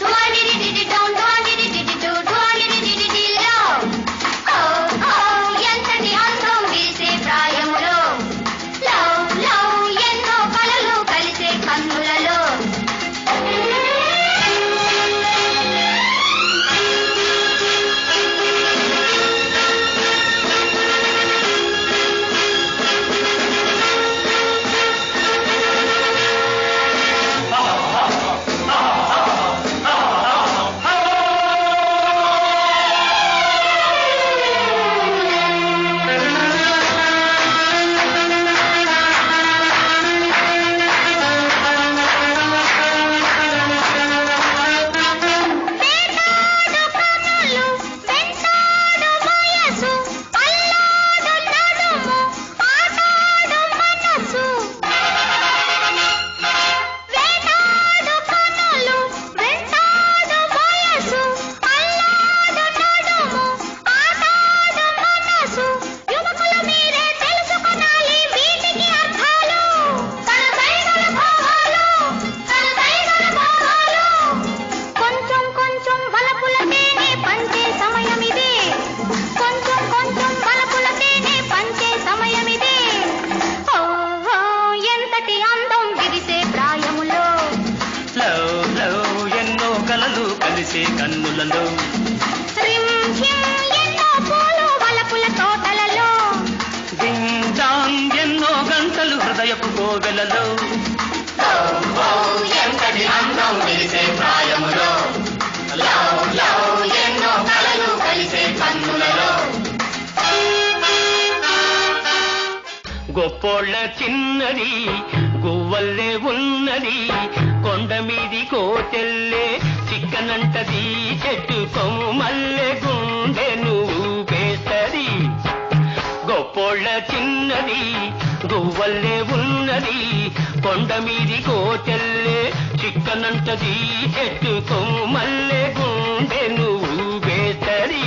[SPEAKER 3] డువాడిడిడి డౌన్ డువాడిడిడి డు డువాడిడిడి లవ్ ఓ ఓ ఎంతటి అందం విరిసే ప్రాయములో లవ్ లవ్ ఎన్నో కలలు కలిసే కన్నులలో
[SPEAKER 5] కలిసే కన్నులలో
[SPEAKER 3] రిమ్ ఝిమ్ ఎన్నో పూలు వలపుల తోటలలో
[SPEAKER 5] డింగ్ డాంగ్ ఎన్నో గంటలు హృదయపు కోవెలలో ఎంతటి అందం విరిసే ప్రాయములో లవ్ లవ్ ఎన్నో కలలు కలిసే కన్నులలో గొప్పోళ్ళ చిన్నది గువ్వల్లే ఉన్నది కొండ మీది కోచెల్లే చిక్కనంటది చెట్టు కొమ్మల్లే గుండె నువ్వు పేస్తది గొప్పోళ్ళ చిన్నది గువ్వల్లే ఉన్నది కొండ మీది కోచెల్లే చిక్కనంటది చెట్టు కొమ్మల్లే గుండె నువ్వు పేస్తది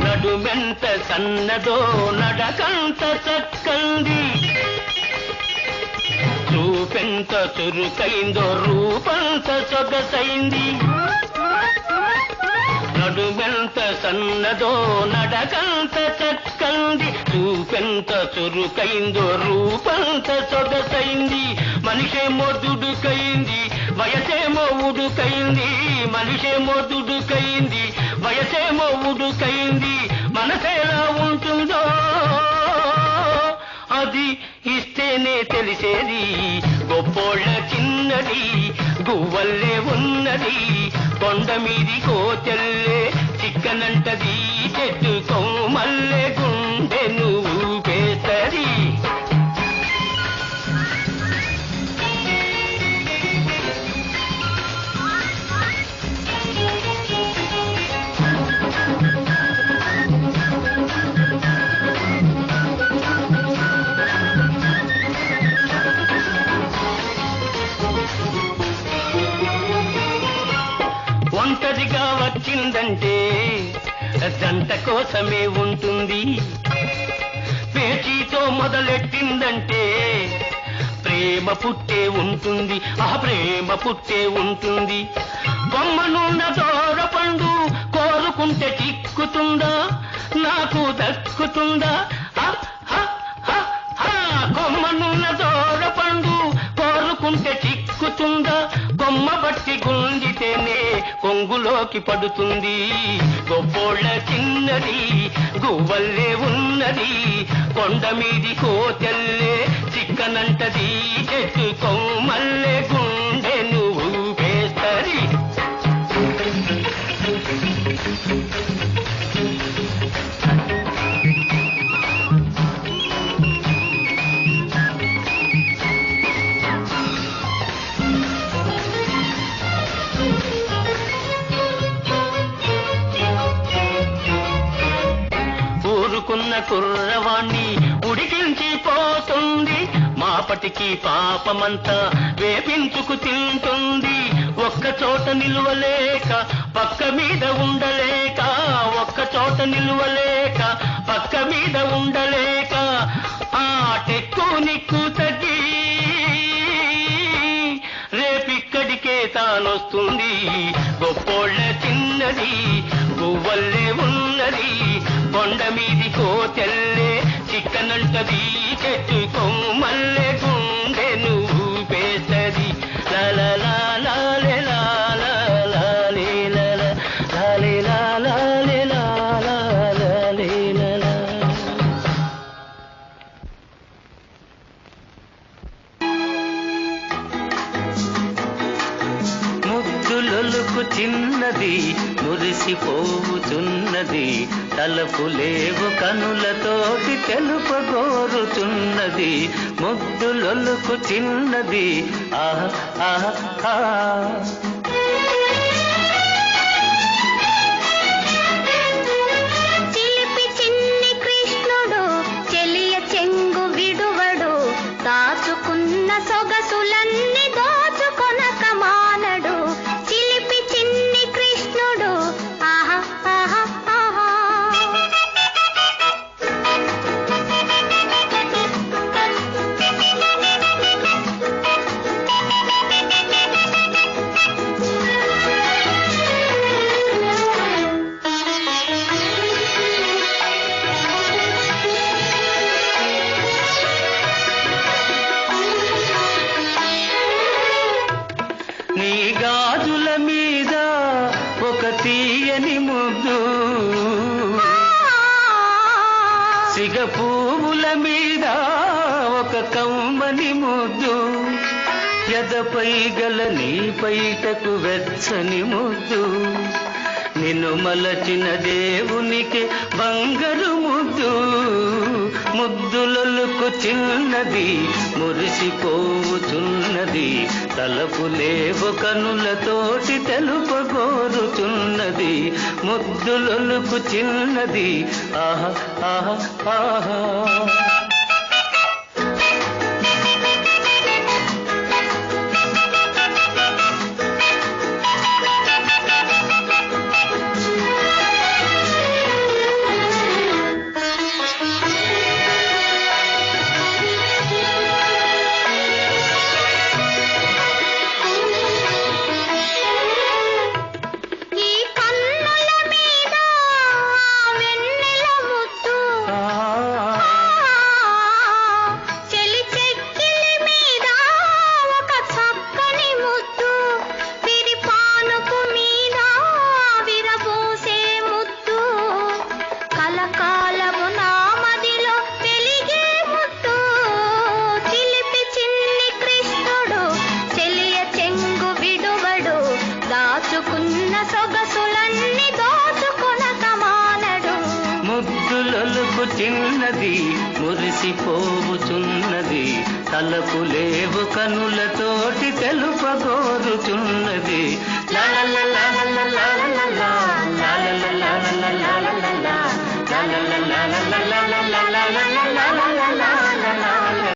[SPEAKER 5] నడుమెంత సన్నదో నడకంత చక్కంది చూపెంత చురుకైందో రూపంత సొగసైంది నడుమెంత సన్నదో నడకంత చక్కంది చూపెంత చురుకైందో రూపంత సొగసైంది మనిషేమో దుడుకైంది వయసేమో ఉడుకైంది మనిషేమో దుడుకైంది వయసేమో ఉడుకైంది మనసేలా ఉంటుందో అది ఇస్తేనే తెలిసేది. గొప్పోళ్ళ చిన్నది గువ్వల్లే ఉన్నది, కొండ మీది కోచెల్లే చిక్కనంటది, చెట్టు కొమ్మల్లే గుండె నువ్వు పేస్తది. ఒంటరిగా వచ్చిందంటే జంట కోసమే ఉంటుంది, పేచీతో మొదలెట్టిందంటే ప్రేమ పుట్టే ఉంటుంది, ప్రేమ పుట్టే ఉంటుంది. కొమ్మనున్న దూర పండు కోరుకుంటే చిక్కుతుందా, నాకు దక్కుతుందా? కొమ్మనున్న దూర పండు కోరుకుంటే చిక్కుతుందా, కొమ్మ బట్టి గుంజితేనే కొంగులోకి పడుతుంది. గొప్పోళ్ళ చిన్నది గువ్వల్లే ఉన్నది, కొండ మీది కోచెల్లే చిక్కనంటది, చెట్టు కొమ్మల్లే గుండె నువ్వు పేస్తది. ఊరుకున్న కుర్రవాణ్ణి ఉడికించి పోతుంది, మాపటికి పాపమంతా వేపించుకు తింటుంది. ఒక్క చోట నిలువలేక పక్క మీద ఉండలేక, ఒక్క చోట నిలువలేక పక్క మీద ఉండలేక, ఆ టెక్కు నిక్కు తగ్గి రేపిక్కడికే తానొస్తుంది. గొప్పోళ్ళ చిన్నది గువ్వల్లే ఉన్నది, కొండ మీది కోచెల్లే చిక్కనంటది, చెట్టు కొమ్మల్లే గుండె నువ్వు పేస్తది. ముద్దులొలుకు చిన్నది మురిసిపోవుచున్నది, తలపులేవు కనులతోటి తెలుపగోరుచున్నది. ముద్దులొలుకు చిన్నది ఆహా ఆహా.
[SPEAKER 3] చిలిపి చిన్ని కృష్ణుడు చెలియ చెంగు విడువడు, దాచుకున్న సొగసులన్నీ దోచుకొనక మానడు. చిలిపి చిన్ని కృష్ణుడు ఆహా ఆహా ఆహా.
[SPEAKER 5] నీ గాజుల మీద ఒక తీయని ముద్దు, సిగ పువ్వుల మీద ఒక కమ్మని ముద్దు, ఎదపై గల నీ పైటకు వెచ్చని ముద్దు, నిన్ను మలచిన దేవునికి బంగారు ముద్దు. ముద్దులొలుకు చిన్నది మురిసిపోవుచున్నది, తలపులేవు కనులతోటి తెలుపగోరుచున్నది. ముద్దులొలుకు చిన్నది ఆహా ఆహా ఆహా.
[SPEAKER 3] వెన్నెల ముద్దు
[SPEAKER 5] చిన్నది మురిసిపోవుచున్నది తలపులేవు కనులతోటి తెలుపగోరుచున్నది లా